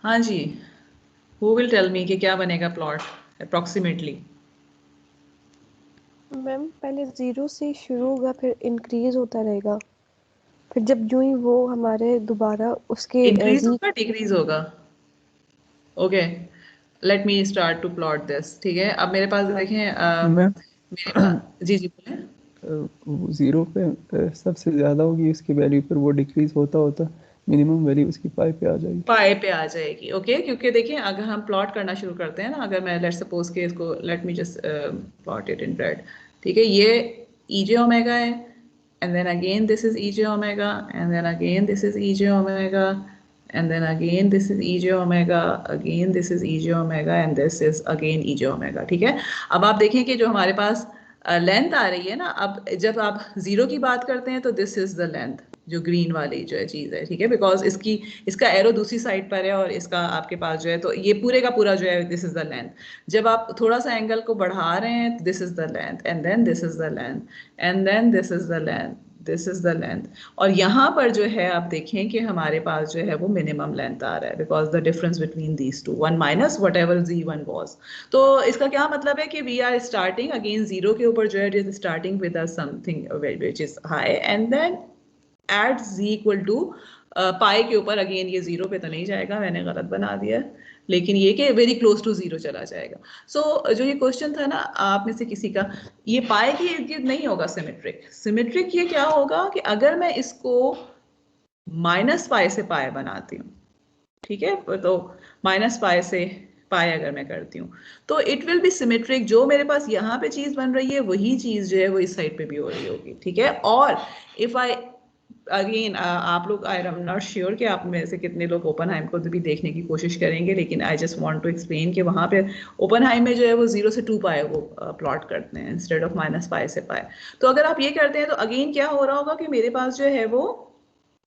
हाँ जी, who will tell me कि क्या बनेगा प्लॉट अप्रोक्सीमेटली? मैम पहले 0 से शुरू होगा, फिर इंक्रीज होता रहेगा, फिर जब यूं ही वो हमारे दोबारा उसके इंक्रीज होगा डिक्रीज होगा? Okay, let me start to plot this. ठीक है, अब मेरे पास देखें मैम मेरे पास जी जी बोलें। जीरो पे सबसे ज़्यादा होगी उसकी वैल्यू पर वो डिक्रीज होता होता मिनिमम वैल्यू उसकी पाई पे आ जाएगी। पाई पे आ जाएगी। ओके, क्योंकि देखिए अगर हम प्लॉट करना शुरू करते हैं ना, अगर मैं लेट सपोज के इसको let me just plot it in red. ठीक है, ये ईजे ओमेगा है, and then again this is e j omega, and then again this is e j omega, and then again this is e j omega, again this is e j omega, and this is again e j omega. ठीक है, अब आप देखें कि जो हमारे पास length आ रही है ना, अब जब आप जीरो की बात करते हैं तो दिस इज द लेंथ, जो ग्रीन वाली जो है चीज है। ठीक है, बिकॉज इसका एरो दूसरी साइड पर है और इसका आपके पास जो है, तो ये पूरे का पूरा जो है दिस इज द लेंथ। जब आप थोड़ा सा एंगल को बढ़ा रहे हैं, this is the length, and then this is the length, and then this is the length, this is the length. और यहाँ पर जो है आप देखें कि हमारे पास जो है वो मिनिमम लेंथ आ रहा है, because the difference between these two, one minus whatever Z1 was. तो इसका क्या मतलब है कि we are starting again zero के ऊपर जो है, it is starting with something which is high, and then at z equal to pi के ऊपर, अगेन ये जीरो पे तो नहीं जाएगा, मैंने गलत बना दिया है, लेकिन ये कि वेरी क्लोज टू जीरो चला जाएगा। सो जो ये क्वेश्चन था ना आप में से किसी का, ये पाई की इर्द गिर्द नहीं होगा सिमेट्रिक। सिमेट्रिक ये क्या होगा कि अगर मैं इसको माइनस पाई से पाई बनाती हूँ, ठीक है, तो माइनस पाई से पाई अगर मैं करती हूँ तो इट विल बी सिमेट्रिक। जो मेरे पास यहाँ पे चीज बन रही है वही चीज जो है वो इस साइड पे भी हो रही होगी। ठीक है, और इफ आई अगेन आप लोग, आई एम नॉट श्योर कि आप में से कितने लोग ओपनहाइम को भी देखने की कोशिश करेंगे, लेकिन I just want to explain कि वहां पे ओपनहाइम में जो है वो 0 से 2 पाए वो प्लॉट करते हैं इंस्टेड ऑफ माइनस पाई से पाए। तो अगर आप ये करते हैं तो अगेन क्या हो रहा होगा कि मेरे पास जो है वो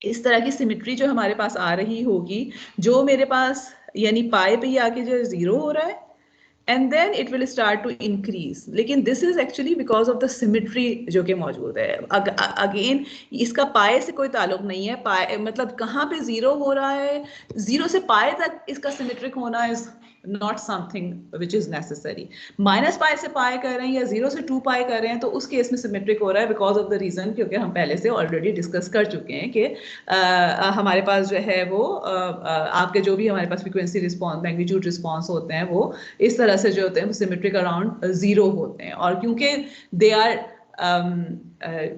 इस तरह की सिमिट्री जो हमारे पास आ रही होगी, जो मेरे पास यानी पाई पे ही आके जो जीरो हो रहा है, and then it will start to increase. लेकिन this is actually because of the symmetry जो कि मौजूद है। अगेन इसका पाए से कोई ताल्लुक नहीं है, पाए मतलब कहाँ पे जीरो हो रहा है, जीरो से पाए तक इसका सिमिट्रिक होना is not something which is necessary. Minus pi से पाई कर रहे हैं या जीरो से 2 पाई कर रहे हैं तो उस केस में सिमेट्रिक हो रहा है, बिकॉज ऑफ द रीजन क्योंकि हम पहले से ऑलरेडी डिस्कस कर चुके हैं कि हमारे पास जो है वो आपके जो भी हमारे पास फ्रीक्वेंसी रिस्पॉन्स, मैग्नीट्यूड रिस्पॉन्स होते हैं वो इस तरह से जो होते हैं सिमेट्रिक अराउंड जीरो होते हैं। और क्योंकि they are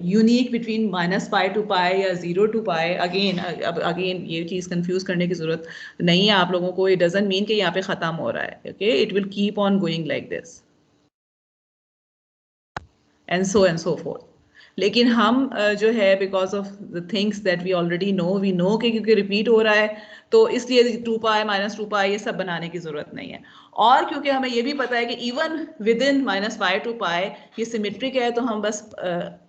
unique between minus pi to pi या 0 टू पाई, अगेन अब अगेन ये चीज़ कंफ्यूज करने की जरूरत नहीं है आप लोगों को। इट डजंट मीन कि यहाँ पे खत्म हो रहा है, okay, it will keep on going like this and so forth. लेकिन हम जो है because of the things that we already know, we know कि क्योंकि रिपीट हो रहा है तो इसलिए 2 पाई माइनस 2 पाई ये सब बनाने की जरूरत नहीं है। और क्योंकि हमें ये भी पता है कि even within minus pi to pi ये सिमेट्रिक है, तो हम बस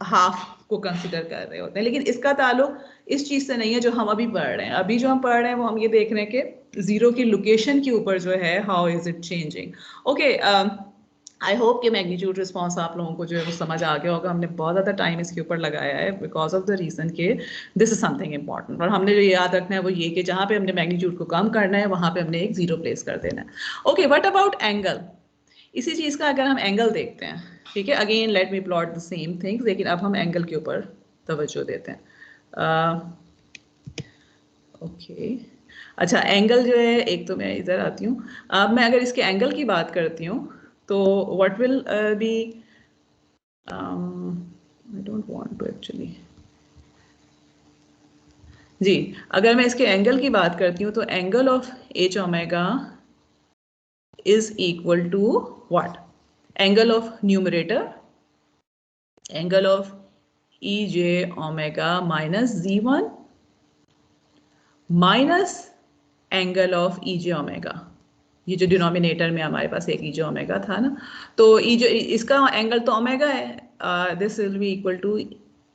हाफ को कंसिडर कर रहे होते हैं। लेकिन इसका ताल्लुक इस चीज से नहीं है जो हम अभी पढ़ रहे हैं। अभी जो हम पढ़ रहे हैं वो हम ये देख रहे हैं कि जीरो की लोकेशन के ऊपर जो है how is it changing. Okay, I hope कि मैग्नीट्यूड रिस्पॉन्स आप लोगों को जो है वो समझ आ गया होगा। हमने बहुत ज़्यादा टाइम इसके ऊपर लगाया है बिकॉज ऑफ द रीज़न के दिस इज समथिंग इंपॉर्टेंट, और हमने जो याद रखना है वो ये कि जहाँ पे हमने मैग्नीट्यूड को कम करना है वहाँ पे हमने एक जीरो प्लेस कर देना है। Okay, what about angle? इसी चीज़ का अगर हम एंगल देखते हैं, ठीक है, again let me plot the same things, लेकिन अब हम एंगल के ऊपर तवज्जो देते हैं। ओके, अच्छा, एंगल जो है, एक तो मैं इधर आती हूँ। अब मैं अगर इसके एंगल की बात करती हूँ तो what will be, I don't want to actually, जी, अगर मैं इसके एंगल की बात करती हूँ तो angle of H omega is equal to what? Angle of numerator, angle of E J omega minus Z1 minus angle of E J omega. ये जो डिनोमिनेटर में हमारे पास एक ई जे ओमेगा था ना, तो ई जे इसका एंगल तो ओमेगा है, this will be equal to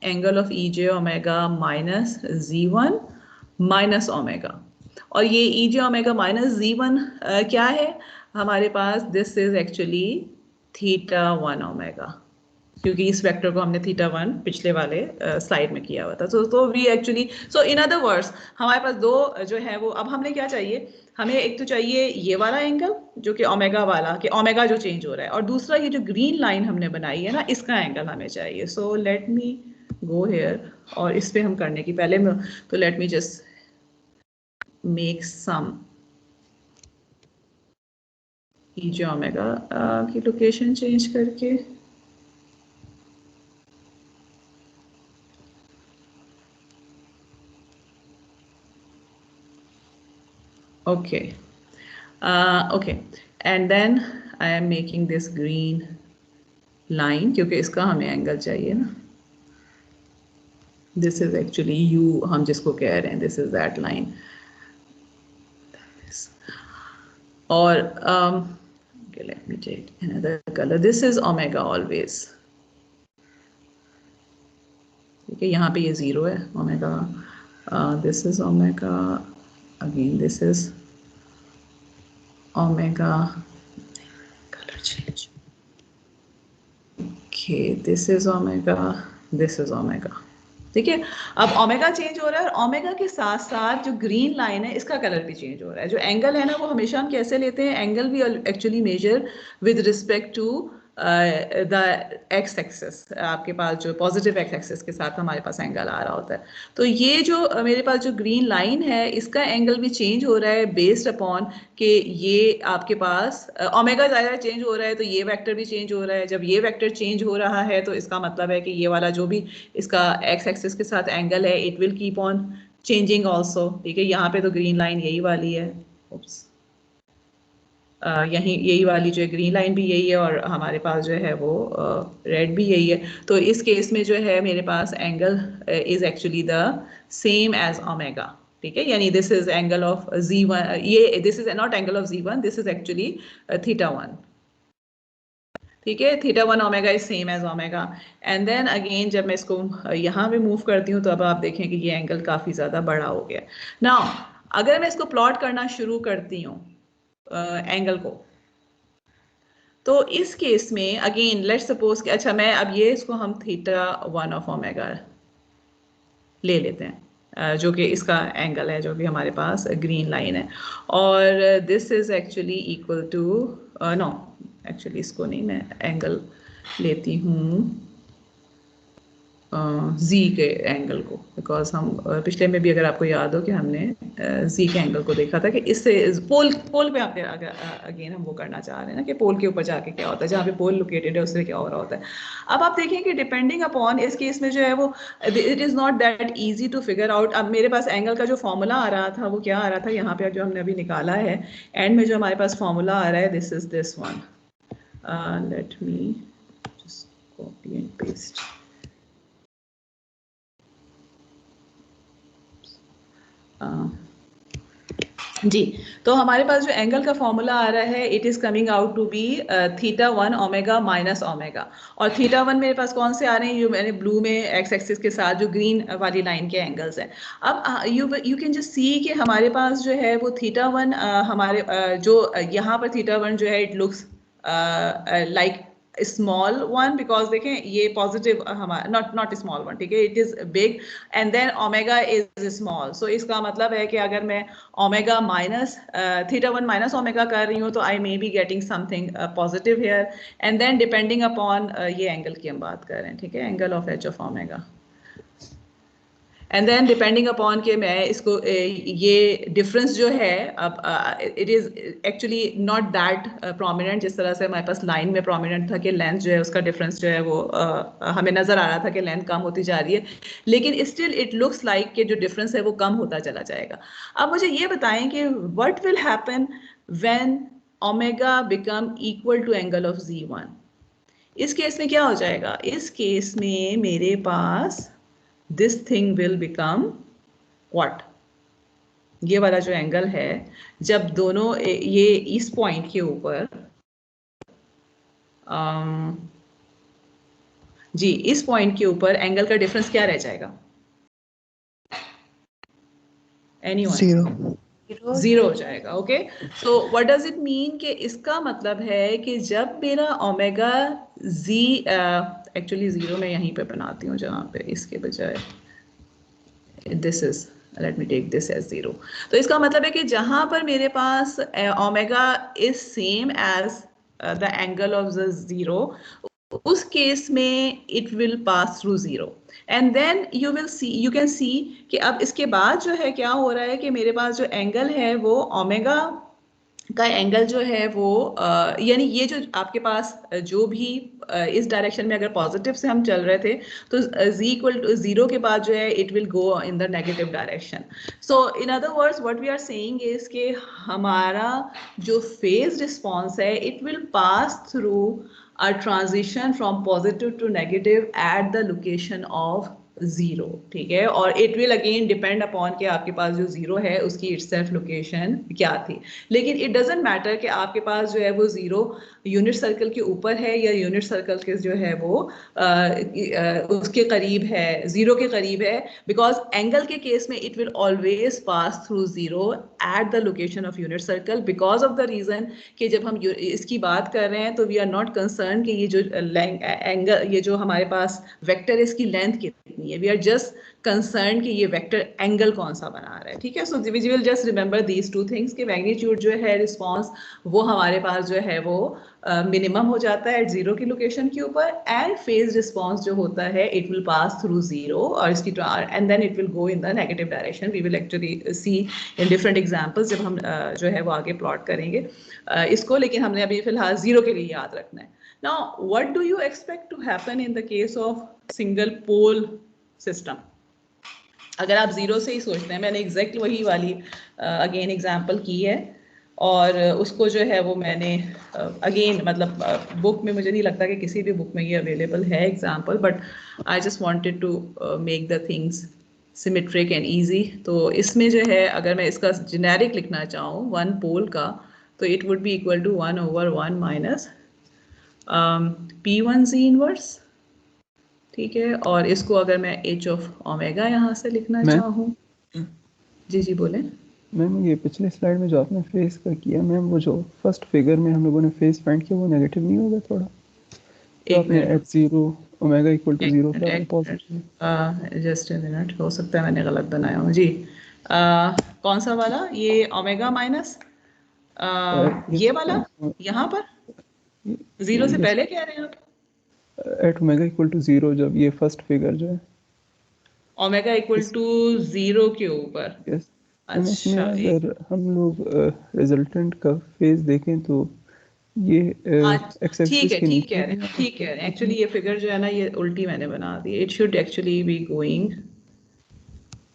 angle of E J omega minus Z1 minus omega. और ये ई जे ओमेगा माइनस Z1 क्या है हमारे पास? This is actually theta 1 omega. क्योंकि इस वेक्टर को हमने θ1 पिछले वाले स्लाइड में किया हुआ था। तो we actually, so in other words हमारे पास दो जो है वो, अब हमने क्या चाहिए, हमें एक तो चाहिए ये वाला एंगल जो कि ओमेगा वाला, कि ओमेगा जो चेंज हो रहा है, और दूसरा ये जो ग्रीन लाइन हमने बनाई है ना, इसका एंगल हमें चाहिए। So let me go here, और इस पे हम करने की पहले में, तो let me just make some जो ओमेगा की लोकेशन चेंज करके, okay, okay, and then I am making this green line क्योंकि इसका हमें एंगल चाहिए ना, this is actually u हम जिसको कह रहे हैं, this is that line, और okay, let me take another color, this is omega always, ठीक है, यहाँ पे ये 0 है omega, this is omega, again this is omega, color change, okay, this is omega, this is omega, ठीक है। अब ओमेगा चेंज हो रहा है, और ओमेगा के साथ साथ जो ग्रीन लाइन है इसका कलर भी चेंज हो रहा है। जो एंगल है ना, वो हमेशा हम कैसे लेते हैं, एंगल भी actually measure with respect to the x axis, आपके पास जो पॉजिटिव एक्स एक्सिस के साथ हमारे पास एंगल आ रहा होता है। तो ये जो मेरे पास जो ग्रीन लाइन है, इसका एंगल भी चेंज हो रहा है बेस्ड अपॉन कि ये आपके पास ओमेगा ज़्यादा चेंज हो रहा है, तो ये वेक्टर भी चेंज हो रहा है। जब ये वेक्टर चेंज हो रहा है तो इसका मतलब है कि ये वाला जो भी इसका एक्स एक्सिस के साथ एंगल है, it will keep on changing also, ठीक है। यहाँ पे तो ग्रीन लाइन यही वाली है, यही वाली जो है ग्रीन लाइन भी यही है, और हमारे पास जो है वो रेड भी यही है। तो इस केस में जो है मेरे पास angle is actually the same as omega, ठीक है। यानी this is angle of z1, ये this is not angle of z1, this is actually θ1, ठीक है। θ1 omega is same as omega. And then again जब मैं इसको यहाँ पे मूव करती हूँ तो अब आप देखें कि ये एंगल काफी ज्यादा बड़ा हो गया। नाउ अगर मैं इसको प्लॉट करना शुरू करती हूँ एंगल को, तो इस केस में अगेन लेट्स सपोज कि अच्छा मैं अब ये इसको हम θ1 ऑफ ओमेगा ले लेते हैं, जो कि इसका एंगल है, जो भी हमारे पास ग्रीन लाइन है, और this is actually equal to, no actually इसको नहीं, मैं एंगल लेती हूँ z के एंगल को, बिकॉज हम पिछले में भी अगर आपको याद हो कि हमने z के एंगल को देखा था कि इससे पोल पे आप अगेन हम वो करना चाह रहे हैं ना कि पोल के ऊपर जाके क्या होता है, जहाँ पे पोल लोकेटेड है उससे क्या हो रहा होता है। अब आप देखें कि डिपेंडिंग अपॉन इस केस में जो है वो it is not that easy to figure out. अब मेरे पास एंगल का जो फॉर्मूला आ रहा था वो क्या आ रहा था, यहाँ पे जो हमने अभी निकाला है एंड में जो हमारे पास फॉर्मूला आ रहा है, this is this one, let me just copy and paste. जी, तो हमारे पास जो एंगल का फॉर्मूला आ रहा है, it is coming out to be θ1 omega minus omega, और θ1 मेरे पास कौन से आ रहे हैं, जो मैंने ब्लू में एक्स एक्सिस के साथ जो ग्रीन वाली लाइन के एंगल्स हैं। अब यू कैन जस्ट सी कि हमारे पास जो है वो θ1 हमारे जो यहाँ पर θ1 जो है it looks like small one, because देखें ये पॉजिटिव हमारा नॉट स्मॉल वन, ठीक है, it is big, and then omega is small. So इसका मतलब है कि अगर मैं ओमेगा माइनस θ1 माइनस ओमेगा कर रही हूँ तो I may be getting something positive here, and then depending upon ये एंगल की हम बात कर रहे हैं, ठीक है, angle of H of omega, and then depending upon के मैं इसको ये डिफरेंस जो है, अब it is actually not that prominent, जिस तरह से हमारे पास लाइन में प्रोमिनेंट था कि लेंथ जो है उसका डिफरेंस जो है वो हमें नजर आ रहा था कि लेंथ कम होती जा रही है, लेकिन स्टिल इट लुक्स लाइक कि जो डिफरेंस है वो कम होता चला जाएगा। अब मुझे ये बताएं कि what will happen when omega become equal to angle of z1। इस केस में क्या हो जाएगा, इस केस में मेरे पास this thing will become what, ये वाला जो एंगल है, जब दोनों ये इस पॉइंट के ऊपर जी इस पॉइंट के ऊपर एंगल का डिफरेंस क्या रह जाएगा, एनीवन? जीरो हो जाएगा। Okay, so what does it mean कि इसका मतलब है कि जब मेरा ओमेगा z एक्चुअली 0 मैं यहीं पे बनाती हूँ जहाँ पे इसके बजाय this is, let me take this as 0। तो इसका मतलब है कि जहाँ पर मेरे पास omega is same as the angle of the 0, उस केस में it will pass through 0 and then you can see कि अब इसके बाद जो है क्या हो रहा है कि मेरे पास जो एंगल है वो ओमेगा का एंगल जो है वो यानी ये जो आपके पास जो भी इस डायरेक्शन में अगर पॉजिटिव से हम चल रहे थे तो z इक्वल टू 0 के बाद जो है it will go in the negative direction. So in other words what we are saying is कि हमारा जो फेज रिस्पॉन्स है it will pass through a transition from positive to negative at the location of 0, ठीक है। और it will again depend upon कि आपके पास जो 0 है उसकी itself location क्या थी, लेकिन it doesn't matter कि आपके पास जो है वो 0 यूनिट सर्कल के ऊपर है या यूनिट सर्कल के जो है वो उसके करीब है, 0 के करीब है, बिकॉज एंगल के केस में it will always pass through 0 at the location of unit circle, because of the reason कि जब हम इसकी बात कर रहे हैं तो वी आर नॉट कंसर्न कि ये जो एंगल, ये जो हमारे पास वेक्टर है इसकी लेंथ कितनी है, वी आर जस्ट कंसर्न कि ये वेक्टर एंगल कौन सा बना रहा है, ठीक है। So we will just remember these two things कि मैग्नीट्यूड जो है रिस्पॉन्स वो हमारे पास जो है वो मिनिमम हो जाता है एट 0 की लोकेशन के ऊपर, एंड फेज रिस्पॉन्स जो होता है इट विल पास थ्रू 0 और इसकी and then it will go in the negative direction. We will actually see in different examples जब हम जो है वो आगे प्लॉट करेंगे इसको, लेकिन हमने अभी फिलहाल 0 के लिए याद रखना है। Now what do you expect to happen in the case of single pole system? अगर आप 0 से ही सोचते हैं, मैंने एग्जैक्ट वही वाली अगेन एग्जांपल की है और उसको जो है वो मैंने अगेन मतलब बुक में मुझे नहीं लगता कि किसी भी बुक में ये अवेलेबल है example, but I just wanted to make the things symmetric and easy. तो इसमें जो है अगर मैं इसका जेनेरिक लिखना चाहूँ वन पोल का, तो it would be equal to 1/1 minus P1 Z inverse, ठीक है। और इसको अगर मैं h ऑफ ओमेगा यहाँ से लिखना चाहूँ, जी जी बोलें। मैम ये पिछले स्लाइड में जो आपने फेस का किया मैम, वो जो फर्स्ट फिगर में हम लोगों ने फेस फाइंड किया वो नेगेटिव नहीं होगा थोड़ा? तो आपने एट 0 ओमेगा इक्वल टू 0 पे पॉजिटिव। जस्ट अ मिनट, हो सकता है मैंने गलत बनाया हूँ जी। कौन सा वाला? ये ओमेगा माइनस ये वाला यहाँ पर 0 से पहले कह रहे हैं आप? एट ओमेगा इक्वल टू 0, जब ये फर्स्ट फिगर जो है ओमेगा इक्वल टू 0 के ऊपर। यस। अच्छा, अगर हम लोग रिजल्टेंट का फेज देखें तो ये एक्स एक्सिस के नीचे ठीक है। एक्चुअली ये फिगर जो है ना ये उल्टी मैंने बना दी। It should actually be going,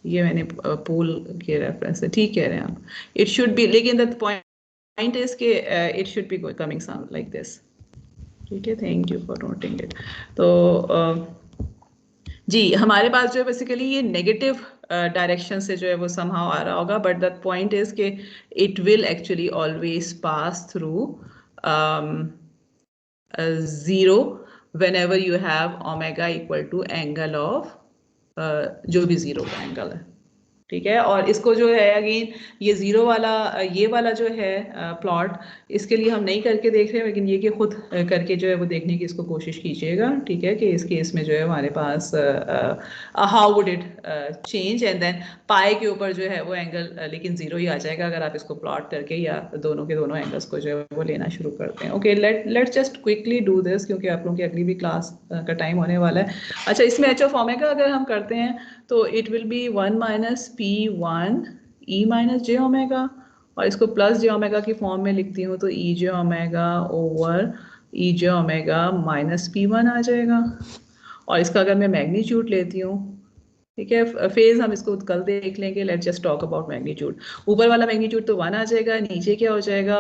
ये मैंने पोल के रेफरेंस से, ठीक कह रहे हैं आप। इट शुड बी, लेकिन द पॉइंट इज के it should be coming some like this, ठीक है। Thank you for noting it. तो जी हमारे पास जो है बेसिकली ये नेगेटिव डायरेक्शन से जो है वो समहाउ आ रहा होगा, बट द पॉइंट इज के it will actually always pass through 0 whenever you have omega equal to angle of जो भी 0 का एंगल है, ठीक है। और इसको जो है अगेन ये 0 वाला ये वाला जो है प्लॉट, इसके लिए हम नहीं करके देख रहे हैं, लेकिन ये कि खुद करके जो है वो देखने की इसको कोशिश कीजिएगा, ठीक है। कि इस केस में जो है हमारे पास how would it change, and then pi के ऊपर जो है वो एंगल लेकिन 0 ही आ जाएगा अगर आप इसको प्लॉट करके या दोनों के दोनों एंगल्स को जो है वो लेना शुरू करते हैं। Okay, let's just quickly do this क्योंकि आप लोगों की अगली भी क्लास का टाइम होने वाला है। अच्छा, इसमें एच ऑफ ओमेगा अगर हम करते हैं तो it will B 1 minus P1 E minus j omega, और इसको प्लस जे ओमेगा की फॉर्म में लिखती हूँ तो ई जे ओमेगा ओवर ई जे ओमेगा माइनस P1 आ जाएगा। और इसका अगर मैं मैग्नीट्यूड लेती हूँ, ठीक है, फेज हम इसको कल देख लेंगे, let's just talk about magnitude. ऊपर वाला मैग्नीट्यूड तो 1 आ जाएगा, नीचे क्या हो जाएगा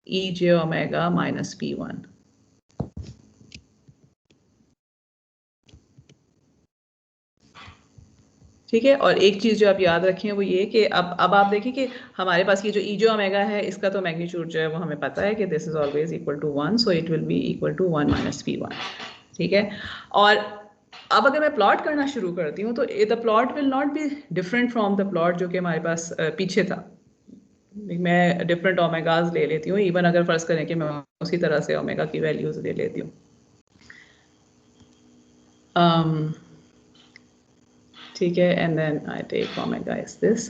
ई जे ओमेगा माइनस P1, ठीक है। और एक चीज जो आप याद रखें वो ये कि अब आप देखिए कि हमारे पास ये जो ई जो ओमेगा है इसका तो मैग्नीट्यूड जो है वो हमें पता है कि this is always equal to 1, so it will be equal to 1 minus P1, ठीक है। और अब अगर मैं प्लॉट करना शुरू करती हूँ तो the plot will not be different from the plot जो कि हमारे पास पीछे था। मैं डिफरेंट ओमेगाज ले लेती हूँ, इवन अगर फर्ज करें कि मैं उसी तरह से ओमेगा की वैल्यूज ले लेती हूँ। ठीक है, and then I take omega is this,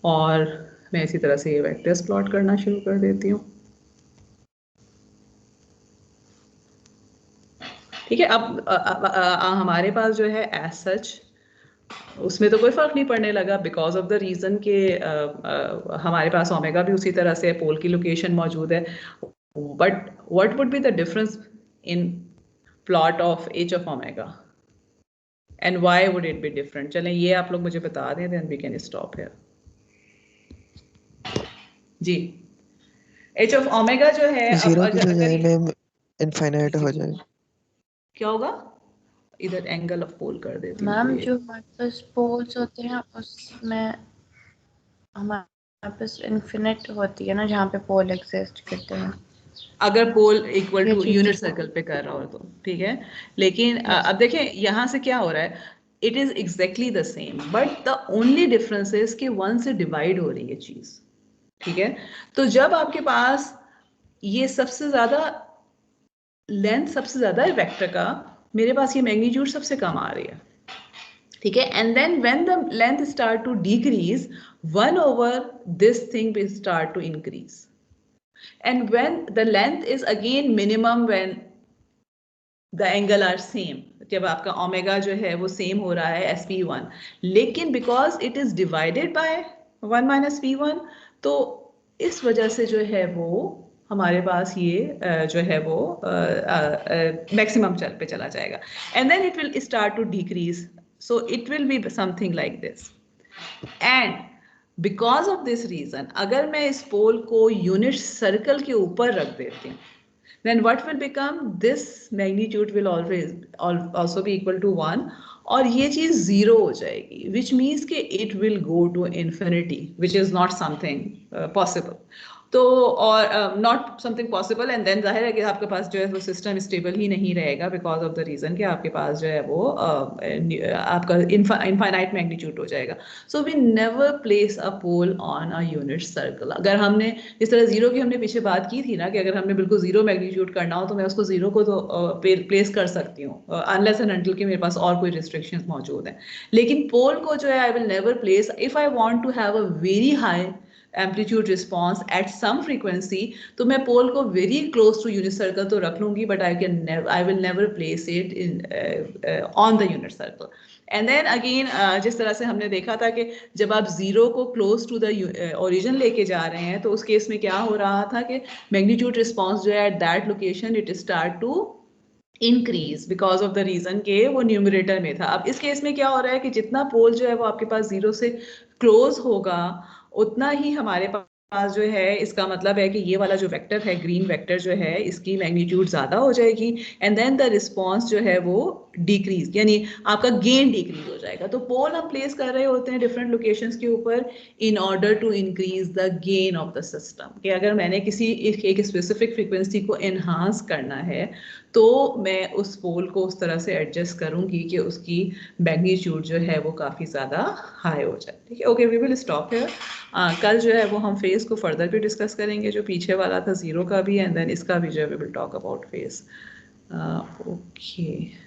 और मैं इसी तरह से ये वेक्टर्स प्लॉट करना शुरू कर देती हूँ। ठीक है, अब हमारे पास जो है एज सच उसमें तो कोई फर्क नहीं पड़ने लगा, बिकॉज ऑफ द रीजन के हमारे पास ओमेगा भी उसी तरह से पोल की लोकेशन मौजूद है। But what would be the difference in plot of H of omega and why would it be different? चलें ये आप लोग मुझे बता दें, then we can stop here. जी, एच ऑफ ओमेगा जो है जीरो भी हो जाए मैम, इनफाइनाइट हो जाए, क्या होगा? इधर एंगल ऑफ पोल कर देती हूँ। मैम जो हमारे पास पोल्स होते हैं उसमें हमारे पास इन्फिनिट होती है ना, जहाँ पे पोल एग्जिस्ट करते हैं, अगर पोल इक्वल ये टू चीज़ यूनिट तो- सर्कल पे कर रहा हो तो ठीक है। लेकिन अब देखें यहाँ से क्या हो रहा है, it is exactly the same, but the only difference is कि 1 से डिवाइड हो रही है चीज। ठीक है, तो जब आपके पास ये सबसे ज्यादा लेंथ सबसे ज्यादा है वेक्टर का, मेरे पास ये मैग्नीट्यूड सबसे कम आ रही है। ठीक है, and then when the length start to decrease, 1 over this thing will start to increase, and when the length is again minimum when the angle are same, जब आपका ओमेगा जो है वो सेम हो रहा है sp1, लेकिन because it is divided by 1 minus p1, तो इस वजह से जो है वो हमारे पास ये जो है वो मैक्सिमम पे चला जाएगा, and then it will start to decrease, so it will be something like this. And because of this reason अगर मैं इस पोल को यूनिट सर्कल के ऊपर रख देती हूँ, then what will become, this magnitude will always also be equal to 1, और ये चीज जीरो हो जाएगी, which means कि it will go to infinity, which is not something possible। तो और not something possible, and then जाहिर है कि आपके पास जो है वो सिस्टम स्टेबल ही नहीं रहेगा, बिकॉज ऑफ द रीजन कि आपके पास जो है वो आपका इनफाइनाइट मैग्नीट्यूड हो जाएगा। So we never place a pole on a unit circle. अगर हमने जिस तरह जीरो की हमने पीछे बात की थी ना, कि अगर हमने बिल्कुल जीरो मैग्नीट्यूड करना हो तो मैं उसको जीरो को तो प्लेस कर सकती हूँ, अनलेस एंड अनटिल कि मेरे पास और कोई रिस्ट्रिक्शंस मौजूद हैं। लेकिन पोल को जो है I will never place, if I want to have a very high amplitude response at some frequency, तो मैं पोल को very close to unit circle तो रख लूंगी, but I will never place it in on the unit circle. And then again जिस तरह से हमने देखा था कि जब आप जीरो को क्लोज टू द ओरिजिन लेके जा रहे हैं, तो उस केस में क्या हो रहा था कि मैग्नीट्यूड रिस्पॉन्स जो है at that location it start to increase, because of the reason के वो न्यूमरेटर में था। अब इस केस में क्या हो रहा है कि जितना पोल जो है वो आपके पास जीरो से क्लोज होगा, उतना ही हमारे पास जो है, इसका मतलब है कि ये वाला जो वेक्टर है, ग्रीन वेक्टर जो है, इसकी मैग्नीट्यूड ज्यादा हो जाएगी, एंड देन द रिस्पॉन्स जो है वो डिक्रीज, यानी आपका गेन डिक्रीज हो जाएगा। तो पोल हम प्लेस कर रहे होते हैं डिफरेंट लोकेशंस के ऊपर in order to increase the gain of the system, कि अगर मैंने किसी एक स्पेसिफिक फ्रीक्वेंसी को एनहांस करना है तो मैं उस पोल को उस तरह से एडजस्ट करूंगी कि उसकी मैग्नीट्यूड जो है वो काफ़ी ज़्यादा हाई हो जाए। ठीक है, okay, we will stop here. कल जो है वो हम फेस को फर्दर भी डिस्कस करेंगे, जो पीछे वाला था जीरो का भी, एंड देन इसका भी जो है we will talk about phase. Okay.